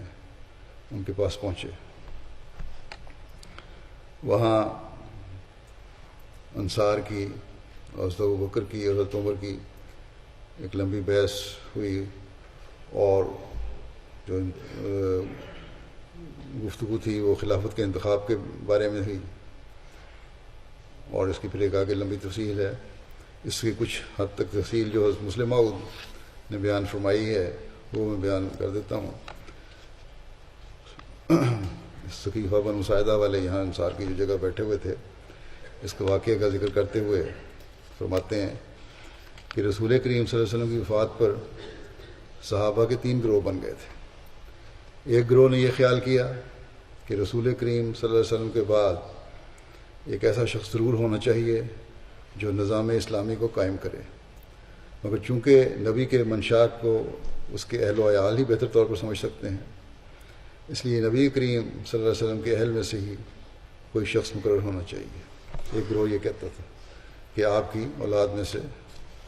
ان کے پاس پہنچے۔ وہاں انصار کی، حضرت ابوبکر کی اور حضرت عمر کی ایک لمبی بحث ہوئی، اور جو گفتگو تھی وہ خلافت کے انتخاب کے بارے میں تھی، اور اس کی پھر ایک آگے لمبی تفصیل ہے۔ اس کی کچھ حد تک تفصیل جو حضرت مسلم موعود نے بیان فرمائی ہے وہ میں بیان کر دیتا ہوں۔ سقیفہ بنو ساعدہ والے یہاں انصار کی جو جگہ بیٹھے ہوئے تھے، اس کے واقعے کا ذکر کرتے ہوئے فرماتے ہیں کہ رسول کریم صلی اللہ علیہ وسلم کی وفات پر صحابہ کے 3 گروہ بن گئے تھے۔ ایک گروہ نے یہ خیال کیا کہ رسول کریم صلی اللہ علیہ وسلم کے بعد ایک ایسا شخص ضرور ہونا چاہیے جو نظام اسلامی کو قائم کرے، مگر چونکہ نبی کے منشات کو اس کے اہل و عیال ہی بہتر طور پر سمجھ سکتے ہیں، اس لیے نبی کریم صلی اللہ علیہ وسلم کے اہل میں سے ہی کوئی شخص مقرر ہونا چاہیے۔ ایک گروہ یہ کہتا تھا کہ آپ کی اولاد میں سے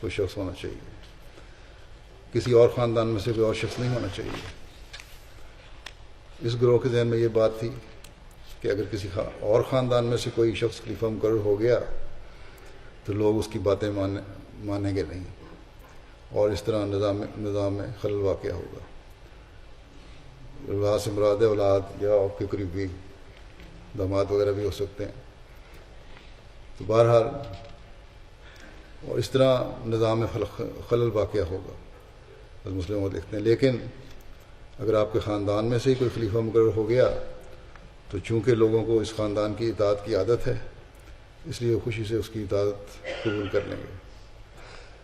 کوئی شخص ہونا چاہیے، کسی اور خاندان میں سے کوئی اور شخص نہیں ہونا چاہیے۔ اس گروہ کے ذہن میں یہ بات تھی کہ اگر کسی اور خاندان میں سے کوئی شخص خلیفہ مقرر ہو گیا تو لوگ اس کی باتیں مانیں گے نہیں، اور اس طرح نظام میں خلل واقع ہوگا۔ اولاد سے مراد اولاد یا آپ کے قریبی داماد وغیرہ بھی ہو سکتے ہیں۔ تو بہرحال اور اس طرح نظام میں خلل واقع ہوگا، حضرت مسلم لکھتے ہیں۔ لیکن اگر آپ کے خاندان میں سے ہی کوئی خلیفہ مقرر ہو گیا تو چونکہ لوگوں کو اس خاندان کی اطاعت کی عادت ہے، اس لیے وہ خوشی سے اس کی اطاعت قبول کر لیں گے،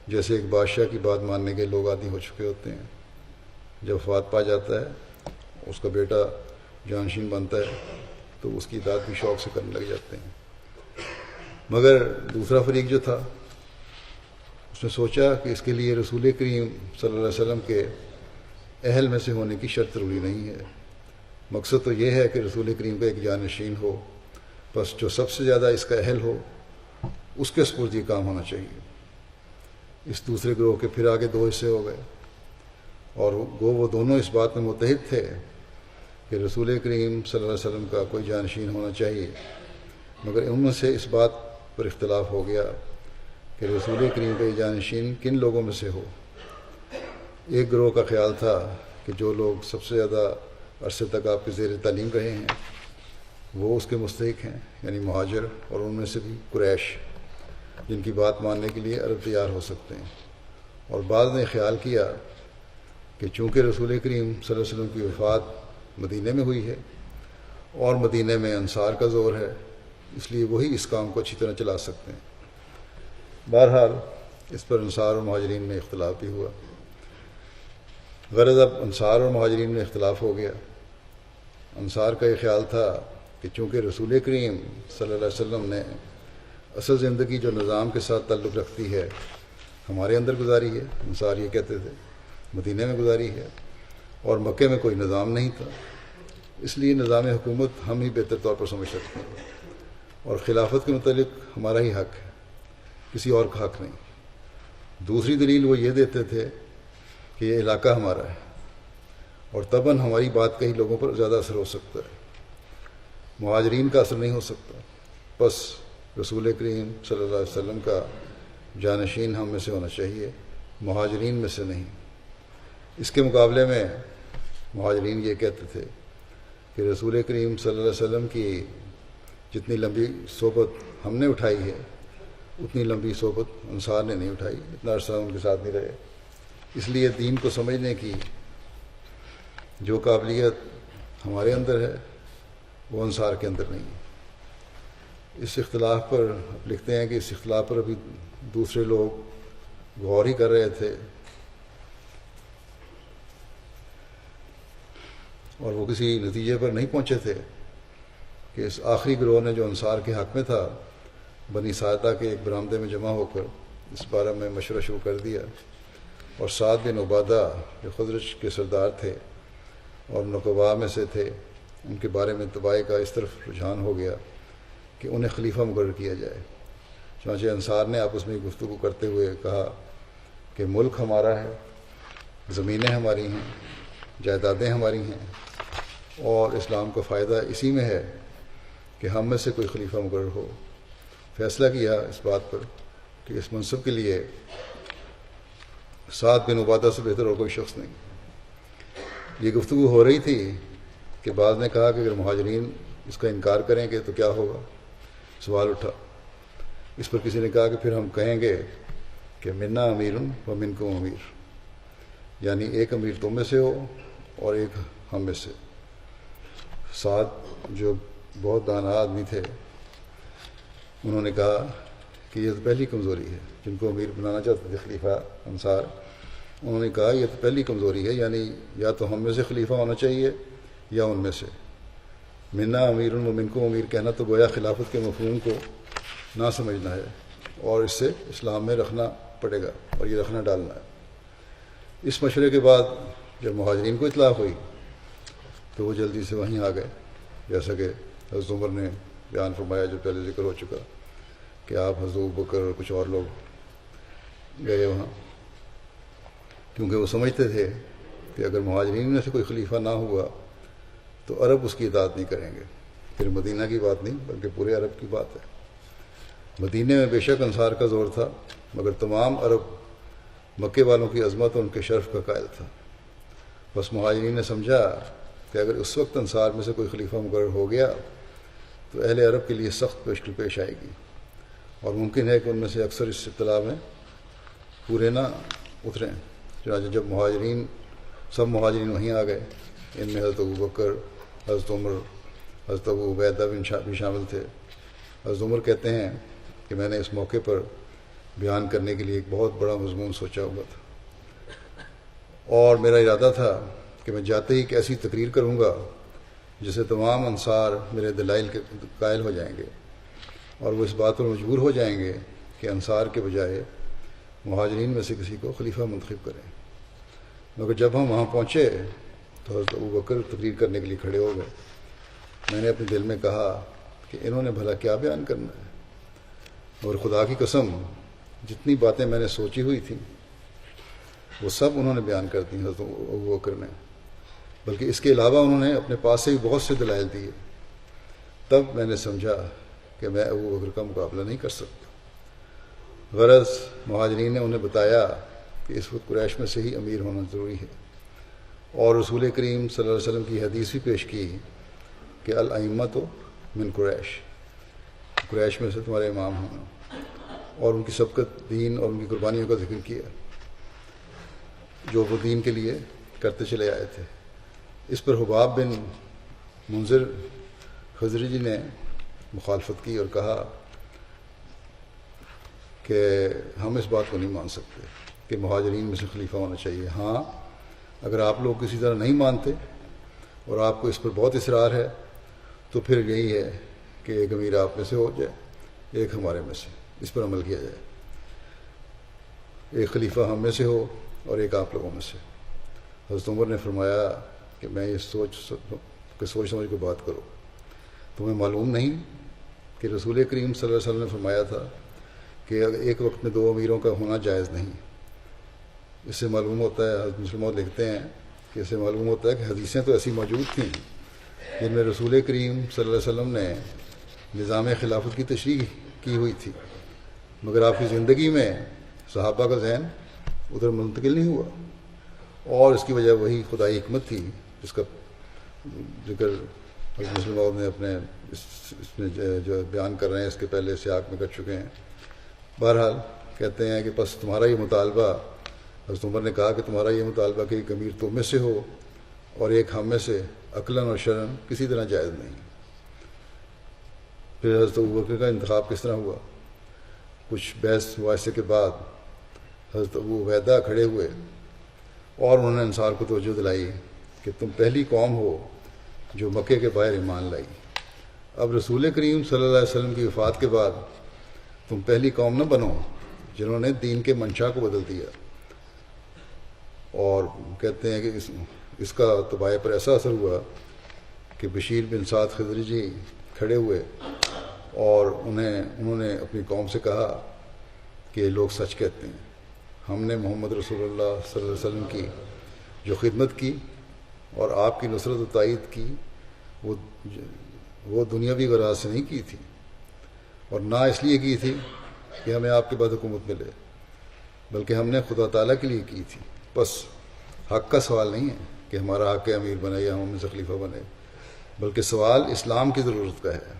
جیسے ایک بادشاہ کی بات ماننے کے لوگ عادی ہو چکے ہوتے ہیں۔ جب وفات پا جاتا ہے، اس کا بیٹا جانشین بنتا ہے تو اس کی اطاعت بھی شوق سے کرنے لگ جاتے ہیں۔ مگر دوسرا فریق جو تھا، اس نے سوچا کہ اس کے لیے رسول کریم صلی اللہ علیہ وسلم کے اہل میں سے ہونے کی شرط ضروری نہیں ہے، مقصد تو یہ ہے کہ رسول کریم کا ایک جانشین ہو، بس جو سب سے زیادہ اس کا اہل ہو اس کے سپرد یہ کام ہونا چاہیے۔ اس دوسرے گروہ کے پھر آگے 2 حصے ہو گئے، اور وہ دونوں اس بات میں متحد تھے کہ رسول کریم صلی اللہ علیہ وسلم کا کوئی جانشین ہونا چاہیے، مگر ان میں سے اس بات پر اختلاف ہو گیا کہ رسول کریم کا جانشین کن لوگوں میں سے ہو۔ ایک گروہ کا خیال تھا کہ جو لوگ سب سے زیادہ عرصے تک آپ کے زیر تعلیم رہے ہیں وہ اس کے مستحق ہیں، یعنی مہاجر، اور ان میں سے بھی قریش، جن کی بات ماننے کے لیے عرب تیار ہو سکتے ہیں۔ اور بعض نے خیال کیا کہ چونکہ رسول کریم صلی اللہ علیہ وسلم کی وفات مدینہ میں ہوئی ہے اور مدینہ میں انصار کا زور ہے، اس لیے وہی اس کام کو اچھی طرح چلا سکتے ہیں۔ بہرحال اس پر انصار اور مہاجرین میں اختلاف بھی ہوا۔ غرض اب انصار اور مہاجرین میں اختلاف ہو گیا۔ انصار کا یہ خیال تھا کہ چونکہ رسول کریم صلی اللہ علیہ وسلم نے اصل زندگی جو نظام کے ساتھ تعلق رکھتی ہے ہمارے اندر گزاری ہے، انصار یہ کہتے تھے، مدینہ میں گزاری ہے، اور مکے میں کوئی نظام نہیں تھا، اس لیے نظام حکومت ہم ہی بہتر طور پر سمجھ سکتے ہیں، اور خلافت کے متعلق ہمارا ہی حق ہے، کسی اور کا حق نہیں۔ دوسری دلیل وہ یہ دیتے تھے کہ یہ علاقہ ہمارا ہے اور طبعاً ہماری بات کا ہی لوگوں پر زیادہ اثر ہو سکتا ہے، مہاجرین کا اثر نہیں ہو سکتا، بس رسول کریم صلی اللہ علیہ وسلم کا جانشین ہم میں سے ہونا چاہیے، مہاجرین میں سے نہیں۔ اس کے مقابلے میں مہاجرین یہ کہتے تھے کہ رسول کریم صلی اللہ علیہ وسلم کی جتنی لمبی صحبت ہم نے اٹھائی ہے اتنی لمبی صحبت انصار نے نہیں اٹھائی، اتنا عرصہ ان کے ساتھ نہیں رہے، اس لیے دین کو سمجھنے کی جو قابلیت ہمارے اندر ہے وہ انصار کے اندر نہیں ہے۔ اس اختلاف پر لکھتے ہیں کہ اس اختلاف پر ابھی دوسرے لوگ غور ہی کر رہے تھے اور وہ کسی نتیجے پر نہیں پہنچے تھے کہ اس آخری گروہ نے جو انصار کے حق میں تھا بنی ساعدہ کے ایک برآمدے میں جمع ہو کر اس بارے میں مشورہ شروع کر دیا، اور سعد بن عبادہ جو خزرج کے سردار تھے اور نقباء میں سے تھے، ان کے بارے میں تباہی کا اس طرف رجحان ہو گیا کہ انہیں خلیفہ مقرر کیا جائے۔ چنانچہ انصار نے آپس میں گفتگو کرتے ہوئے کہا کہ ملک ہمارا ہے، زمینیں ہماری ہیں، جائیدادیں ہماری ہیں، اور اسلام کا فائدہ اسی میں ہے کہ ہم میں سے کوئی خلیفہ مقرر ہو۔ فیصلہ کیا اس بات پر کہ اس منصب کے لیے سعد بن عبادہ سے بہتر اور کوئی شخص نہیں۔ یہ گفتگو ہو رہی تھی کہ بعض نے کہا کہ اگر مہاجرین اس کا انکار کریں گے تو کیا ہوگا؟ سوال اٹھا۔ اس پر کسی نے کہا کہ پھر ہم کہیں گے کہ منا امیر و منکم امیر، یعنی ایک امیر تم میں سے ہو اور ایک ہم میں سے۔ سعد جو بہت دانا آدمی تھے، انہوں نے کہا کہ یہ تو پہلی کمزوری ہے، جن کو امیر بنانا چاہتے تھے خلیفہ انصار، انہوں نے کہا یہ تو پہلی کمزوری ہے، یعنی یا تو ہم میں سے خلیفہ ہونا چاہیے یا ان میں سے۔ منا امیر و منکم امیر کہنا تو گویا خلافت کے مفہوم کو نہ سمجھنا ہے، اور اس سے اسلام میں رکھنا پڑے گا، اور یہ رکھنا ڈالنا ہے۔ اس مشورے کے بعد جب مہاجرین کو اطلاع ہوئی تو وہ جلدی سے وہیں آ گئے، جیسا کہ حضرت عمر نے بیان فرمایا جو پہلے ذکر ہو چکا کہ آپ حضرت ابوبکر اور کچھ اور لوگ گئے وہاں، کیونکہ وہ سمجھتے تھے کہ اگر مہاجرین میں سے کوئی خلیفہ نہ ہوا تو عرب اس کی اطاعت نہیں کریں گے۔ پھر مدینہ کی بات نہیں بلکہ پورے عرب کی بات ہے۔ مدینہ میں بے شک انصار کا زور تھا، مگر تمام عرب مکے والوں کی عظمت اور ان کے شرف کا قائل تھا۔ بس مہاجرین نے سمجھا کہ اگر اس وقت انصار میں سے کوئی خلیفہ مقرر ہو گیا تو اہل عرب کے لیے سخت مشکل پیش آئے گی، اور ممکن ہے کہ ان میں سے اکثر اس اطلاع میں پورے نہ اتریں۔ چنانچہ جب سب مہاجرین وہیں آ گئے، ان میں حضرت ابوبکر، حضرت عمر، حضرت ابو عبیدہ بھی شامل تھے۔ حضرت عمر کہتے ہیں کہ میں نے اس موقع پر بیان کرنے کے لیے ایک بہت بڑا مضمون سوچا ہوا تھا، اور میرا ارادہ تھا کہ میں جاتے ہی ایک ایسی تقریر کروں گا جسے تمام انصار میرے دلائل کے قائل ہو جائیں گے، اور وہ اس بات پر مجبور ہو جائیں گے کہ انصار کے بجائے مہاجرین میں سے کسی کو خلیفہ منتخب کریں۔ مگر جب ہم وہاں پہنچے تو حضرت ابوبکر تقریر کرنے کے لیے کھڑے ہو گئے۔ میں نے اپنے دل میں کہا کہ انہوں نے بھلا کیا بیان کرنا ہے، اور خدا کی قسم جتنی باتیں میں نے سوچی ہوئی تھیں وہ سب انہوں نے بیان کر دی حضرت ابوبکر نے، بلکہ اس کے علاوہ انہوں نے اپنے پاس سے بھی بہت سے دلائل دیے۔ تب میں نے سمجھا کہ میں ابوبکر کا مقابلہ نہیں کر سکتا۔ غرض مہاجرین نے انہیں بتایا کہ اس وقت قریش میں سے ہی امیر ہونا ضروری ہے، اور رسول کریم صلی اللہ علیہ وسلم کی حدیث بھی پیش کی کہ الائمۃ من قریش میں سے تمہارے امام ہونا، اور ان کی سبقت دین اور ان کی قربانیوں کا ذکر کیا جو وہ دین کے لیے کرتے چلے آئے تھے۔ اس پر حباب بن منذر خزرجی نے مخالفت کی اور کہا کہ ہم اس بات کو نہیں مان سکتے کہ مہاجرین میں سے خلیفہ ہونا چاہیے۔ ہاں، اگر آپ لوگ کسی طرح نہیں مانتے اور آپ کو اس پر بہت اصرار ہے تو پھر یہی ہے کہ ایک امیر آپ میں سے ہو جائے، ایک ہمارے میں سے، اس پر عمل کیا جائے، ایک خلیفہ ہم میں سے ہو اور ایک آپ لوگوں میں سے۔ حضرت عمر نے فرمایا کہ میں یہ سوچ سمجھ کو بات کرو، تمہیں معلوم نہیں کہ رسول کریم صلی اللہ علیہ وسلم نے فرمایا تھا کہ ایک وقت میں دو امیروں کا ہونا جائز نہیں۔ اس سے معلوم ہوتا ہے، حضرت مسلم لکھتے ہیں کہ اس سے معلوم ہوتا ہے کہ حدیثیں تو ایسی موجود تھیں جن میں رسول کریم صلی اللہ علیہ وسلم نے نظام خلافت کی تشریح کی ہوئی تھی، مگر آپ کی زندگی میں صحابہ کا ذہن ادھر منتقل نہیں ہوا، اور اس کی وجہ وہی خدائی حکمت تھی جس کا ذکر حضرت مسلم نے اپنے اس میں جو بیان کر رہے ہیں اس کے پہلے سیاق میں کر چکے ہیں۔ بہرحال کہتے ہیں کہ پس تمہارا یہ مطالبہ، حضرت عمر نے کہا کہ تمہارا یہ مطالبہ کہ ایک امیر تم میں سے ہو اور ایک ہم میں سے، عقلاً اور شرعاً کسی طرح جائز نہیں۔ پھر حضرت ابوبکر کا انتخاب کس طرح ہوا؟ کچھ بحث مباحثے کے بعد حضرت ابو عبیدہ کھڑے ہوئے اور انہوں نے انصار کو توجہ دلائی کہ تم پہلی قوم ہو جو مکے کے باہر ایمان لائی. اب رسول کریم صلی اللہ علیہ وسلم کی وفات کے بعد تم پہلی قوم نہ بنو جنہوں نے دین کے منشا کو بدل دیا. اور کہتے ہیں کہ اس کا طباع پر ایسا اثر ہوا کہ بشیر بن سعد خزرجی کھڑے ہوئے اور انہوں نے اپنی قوم سے کہا کہ یہ لوگ سچ کہتے ہیں. ہم نے محمد رسول اللہ صلی اللہ علیہ وسلم کی جو خدمت کی اور آپ کی نصرت و تائید کی وہ دنیاوی غرض سے نہیں کی تھی، اور نہ اس لیے کی تھی کہ ہمیں آپ کے بعد حکومت ملے، بلکہ ہم نے خدا تعالیٰ کے لیے کی تھی. بس حق کا سوال نہیں ہے کہ ہمارا حق امیر بنے یا ہم سے خلیفہ بنے، بلکہ سوال اسلام کی ضرورت کا ہے.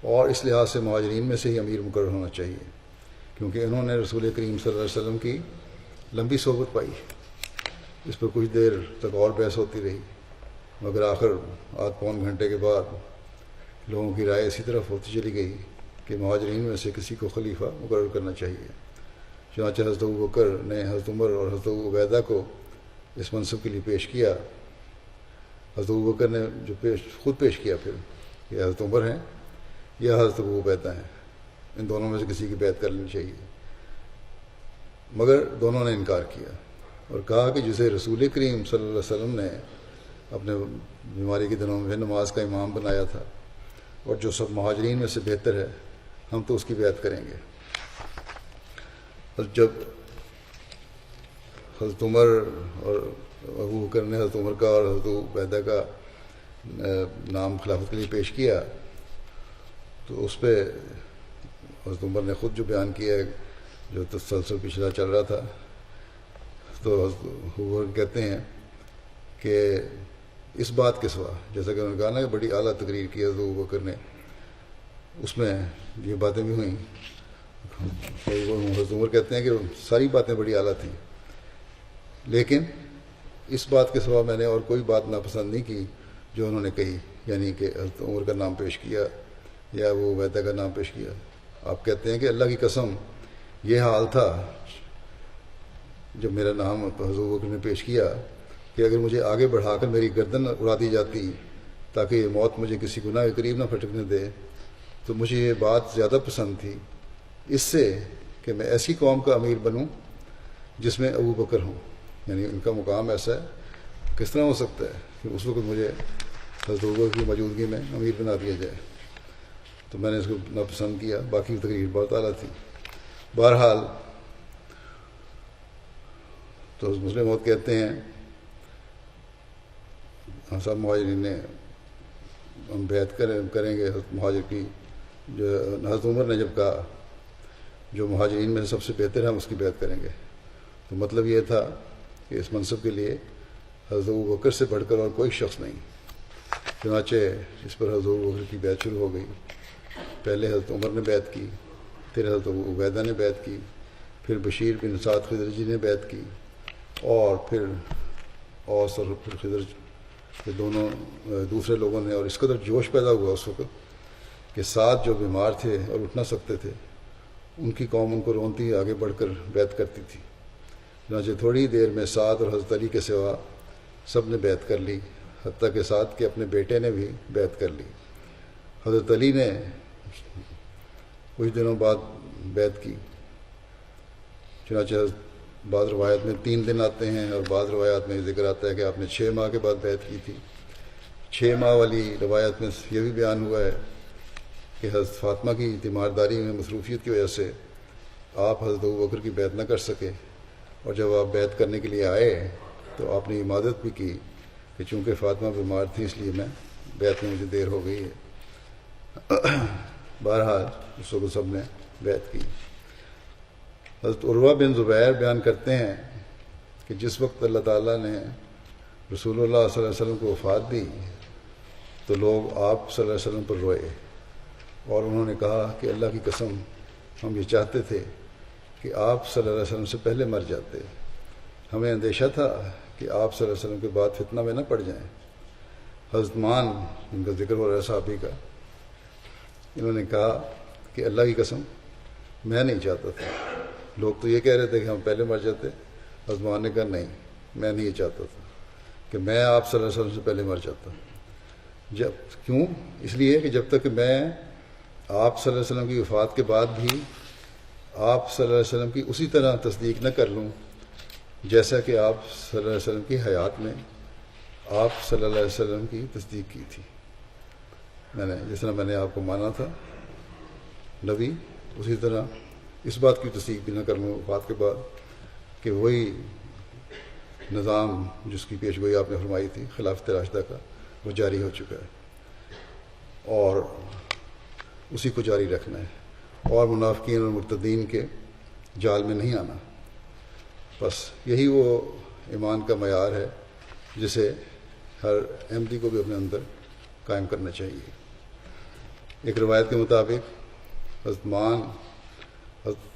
اور اس لحاظ سے مہاجرین میں سے ہی امیر مقرر ہونا چاہیے، کیونکہ انہوں نے رسول کریم صلی اللہ علیہ وسلم کی لمبی صحبت پائی. اس پر کچھ دیر تک اور بحث ہوتی رہی، مگر آخر آدھ پون گھنٹے کے بعد لوگوں کی رائے اسی طرف ہوتی چلی گئی کہ مہاجرین میں سے کسی کو خلیفہ مقرر کرنا چاہیے. چنانچہ حضرت ابوبکر نے حضرت عمر اور حضرت ابو عبیدہ کو اس منصب کے لیے پیش کیا. حضرت ابوبکر نے جو خود پیش کیا پھر کہ حضرت عمر ہیں یا حضرت ابو عبیدہ ہیں، ان دونوں میں سے کسی کی بیعت کر لینی چاہیے. مگر دونوں نے انکار کیا اور کہا کہ جسے رسول کریم صلی اللہ علیہ وسلم نے اپنے بیماری کے دنوں میں نماز کا امام بنایا تھا اور جو سب مہاجرین میں سے بہتر ہے، ہم تو اس کی بیعت کریں گے. اور جب حضرت عمر اور ابو بکر نے حضرت عمر کا اور حضرت عبیدہ کا نام خلافت کے لیے پیش کیا تو اس پہ حضرت عمر نے خود جو بیان کیا ہے جو تسلسل پچھلا چل رہا تھا، تو حضرت عمر کہتے ہیں کہ اس بات کے سوا، جیسا کہ انہوں نے کہا نا کہ بڑی اعلیٰ تقریر کی حضرت ابو بکر نے، اس میں یہ باتیں بھی ہوئیں. حضرت عمر کہتے ہیں کہ ساری باتیں بڑی اعلیٰ تھیں، لیکن اس بات کے سوا میں نے اور کوئی بات ناپسند نہیں کی جو انہوں نے کہی، یعنی کہ حضرت عمر کا نام پیش کیا یا وہ عبیدہ کا نام پیش کیا. آپ کہتے ہیں کہ اللہ کی قسم یہ حال تھا جب میرا نام حضرت ابوبکر نے پیش کیا کہ اگر مجھے آگے بڑھا کر میری گردن اڑا دی جاتی تاکہ یہ موت مجھے کسی گناہ کے قریب نہ پھٹکنے دے تو مجھے یہ بات زیادہ پسند تھی اس سے کہ میں ایسی قوم کا امیر بنوں جس میں ابو بکر ہوں. یعنی ان کا مقام ایسا ہے، کس طرح ہو سکتا ہے کہ اس وقت مجھے حضرت ابوبکر کی موجودگی میں امیر بنا دیا جائے. تو میں نے اس کو ناپسند کیا. باقی تقریر بہت اعلیٰ تھی. بہرحال تو مسلم موت کہتے ہیں ہم سب مہاجرین نے ہم بیعت کریں گے حضرت مہاجر کی. جو حضرت عمر نے جب کہا جو مہاجرین میں سے سب سے بہتر ہے ہم اس کی بیعت کریں گے، تو مطلب یہ تھا کہ اس منصب کے لیے حضرت ابوبکر سے بڑھ کر اور کوئی شخص نہیں. چنانچہ اس پر حضرت ابوبکر کی بیعت شروع ہو گئی. پہلے حضرت عمر نے بیعت کی، پھر حضرت ابو عبیدہ نے بیعت کی، پھر بشیر بن سعد خزرجی نے بیعت کی، اور پھر اوس اور پھر خزرج کے دونوں دوسرے لوگوں نے. اور اس قدر جوش پیدا ہوا اس وقت کہ سعد جو بیمار تھے اور اٹھ نہ سکتے تھے، ان کی قوم ان کو رونتی آگے بڑھ کر بیعت کرتی تھی. چنانچہ تھوڑی دیر میں سعد اور حضرت علی کے سوا سب نے بیعت کر لی، حتیٰ کہ سعد کے اپنے بیٹے نے بھی بیعت کر لی. حضرت علی نے کچھ دنوں بعد بیعت کی. چنانچہ بعض روایات میں 3 دن آتے ہیں اور بعض روایات میں ذکر آتا ہے کہ آپ نے 6 ماہ کے بعد بیعت کی تھی. 6 ماہ والی روایت میں یہ بھی بیان ہوا ہے کہ حضرت فاطمہ کی تیمارداری میں مصروفیت کی وجہ سے آپ حضرت ابوبکر کی بیعت نہ کر سکے، اور جب آپ بیعت کرنے کے لیے آئے تو آپ نے عمادت بھی کی کہ چونکہ فاطمہ بیمار تھی اس لیے میں بیعت میں مجھے دیر ہو گئی ہے. بہرحال اس وقت سب نے بیعت کی. حضرت عروہ بن زبیر بیان کرتے ہیں کہ جس وقت اللہ تعالیٰ نے رسول اللہ صلی اللہ علیہ وسلم کو وفات دی تو لوگ آپ صلی اللہ علیہ وسلم پر روئے اور انہوں نے کہا کہ اللہ کی قسم ہم یہ چاہتے تھے کہ آپ صلی اللہ علیہ وسلم سے پہلے مر جاتے. ہمیں اندیشہ تھا کہ آپ صلی اللہ علیہ وسلم کے بعد فتنہ میں نہ پڑ جائیں. حضرت مان ان کا ذکر ہو رہا ہے صحابی کا، انہوں نے کہا کہ اللہ کی قسم میں نہیں چاہتا تھا. لوگ تو یہ کہہ رہے تھے کہ ہم پہلے مر جاتے. عثمان نے کہا نہیں، میں نہیں یہ چاہتا تھا کہ میں آپ صلی اللہ علیہ وسلم سے پہلے مر جاتا. کیوں؟ اس لیے کہ جب تک میں آپ صلی اللہ علیہ وسلم کی وفات کے بعد بھی آپ صلی اللہ علیہ وسلم کی اسی طرح تصدیق نہ کر لوں جیسا کہ آپ صلی اللہ علیہ وسلم کی حیات میں آپ صلی اللہ علیہ وسلم کی تصدیق کی تھی. جس طرح میں نے آپ کو مانا تھا نبی، اسی طرح اس بات کی تصدیق بھی نہ کر لوں وفات کے بعد کہ وہی نظام جس کی پیشگوئی آپ نے فرمائی تھی خلافت راشدہ کا، وہ جاری ہو چکا ہے اور اسی کو جاری رکھنا ہے اور منافقین اور مرتدین کے جال میں نہیں آنا. بس یہی وہ ایمان کا معیار ہے جسے ہر احمدی کو بھی اپنے اندر قائم کرنا چاہیے. ایک روایت کے مطابق حضرت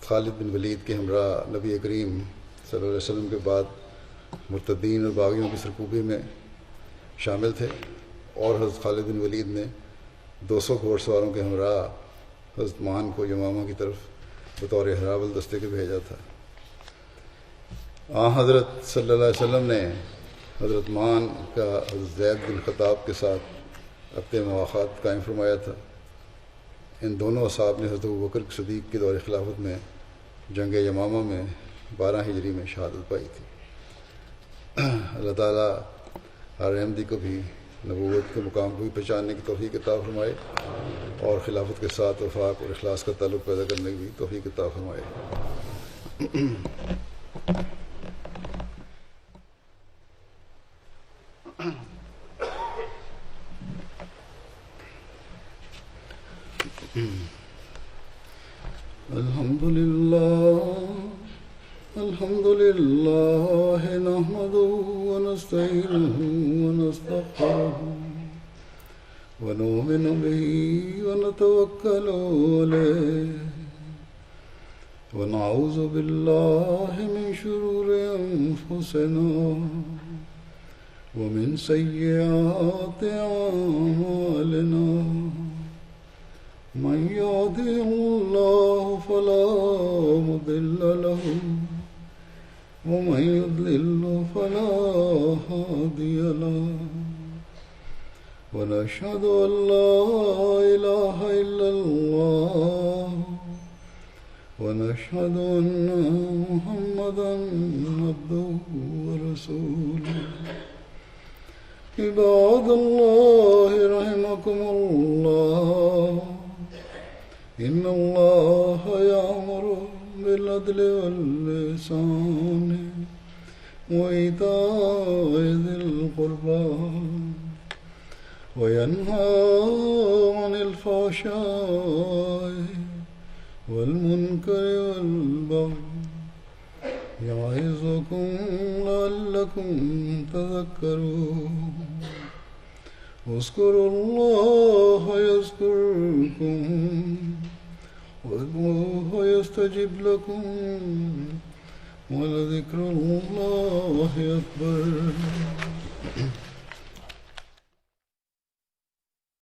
خالد بن ولید کے ہمراہ نبی کریم صلی اللہ علیہ وسلم کے بعد مرتدین اور باغیوں کی سرکوبی میں شامل تھے اور حضرت خالد بن ولید نے 200 گھوڑ سواروں کے ہمراہ حضرت مان کو یمامہ کی طرف بطور ہرابل دستے کے بھیجا تھا. حضرت صلی اللہ علیہ وسلم نے حضرت مان کا حضرت زید بن خطاب کے ساتھ عقد مواخات قائم فرمایا تھا. ان دونوں اصحاب نے حضرت ابوبکر صدیق کے دور خلافت میں جنگ یمامہ میں 12 ہجری میں شہادت پائی تھی. اللہ تعالیٰ ہر احمدی کو بھی نبوت کے مقام کو بھی پہچاننے کی توفیق عطا فرمائے اور خلافت کے ساتھ وفاق اور اخلاص کا تعلق پیدا کرنے کی بھی توفیق عطا فرمائے. الحمد لله نحمده ونستعينه ونستغفره ونؤمن به ونتوكل عليه ونعوذ بالله من شرور أنفسنا ومن سيئات أعمالنا من يهده الله فلا مضل له ومن يضلل فلا هادي له ونشهد أن لا إله إلا الله ونشهد أن محمدا عبده ورسوله. عباد الله رحمكم الله إن الله يأمر بالعدل والإحسان وإيتاء ذي القربى وينهى عن الفحشاء والمنكر والبغي يعظكم لعلكم تذكرون. اذكروا الله يذكركم وادعوه يستجب لكم ولذكر الله أكبر.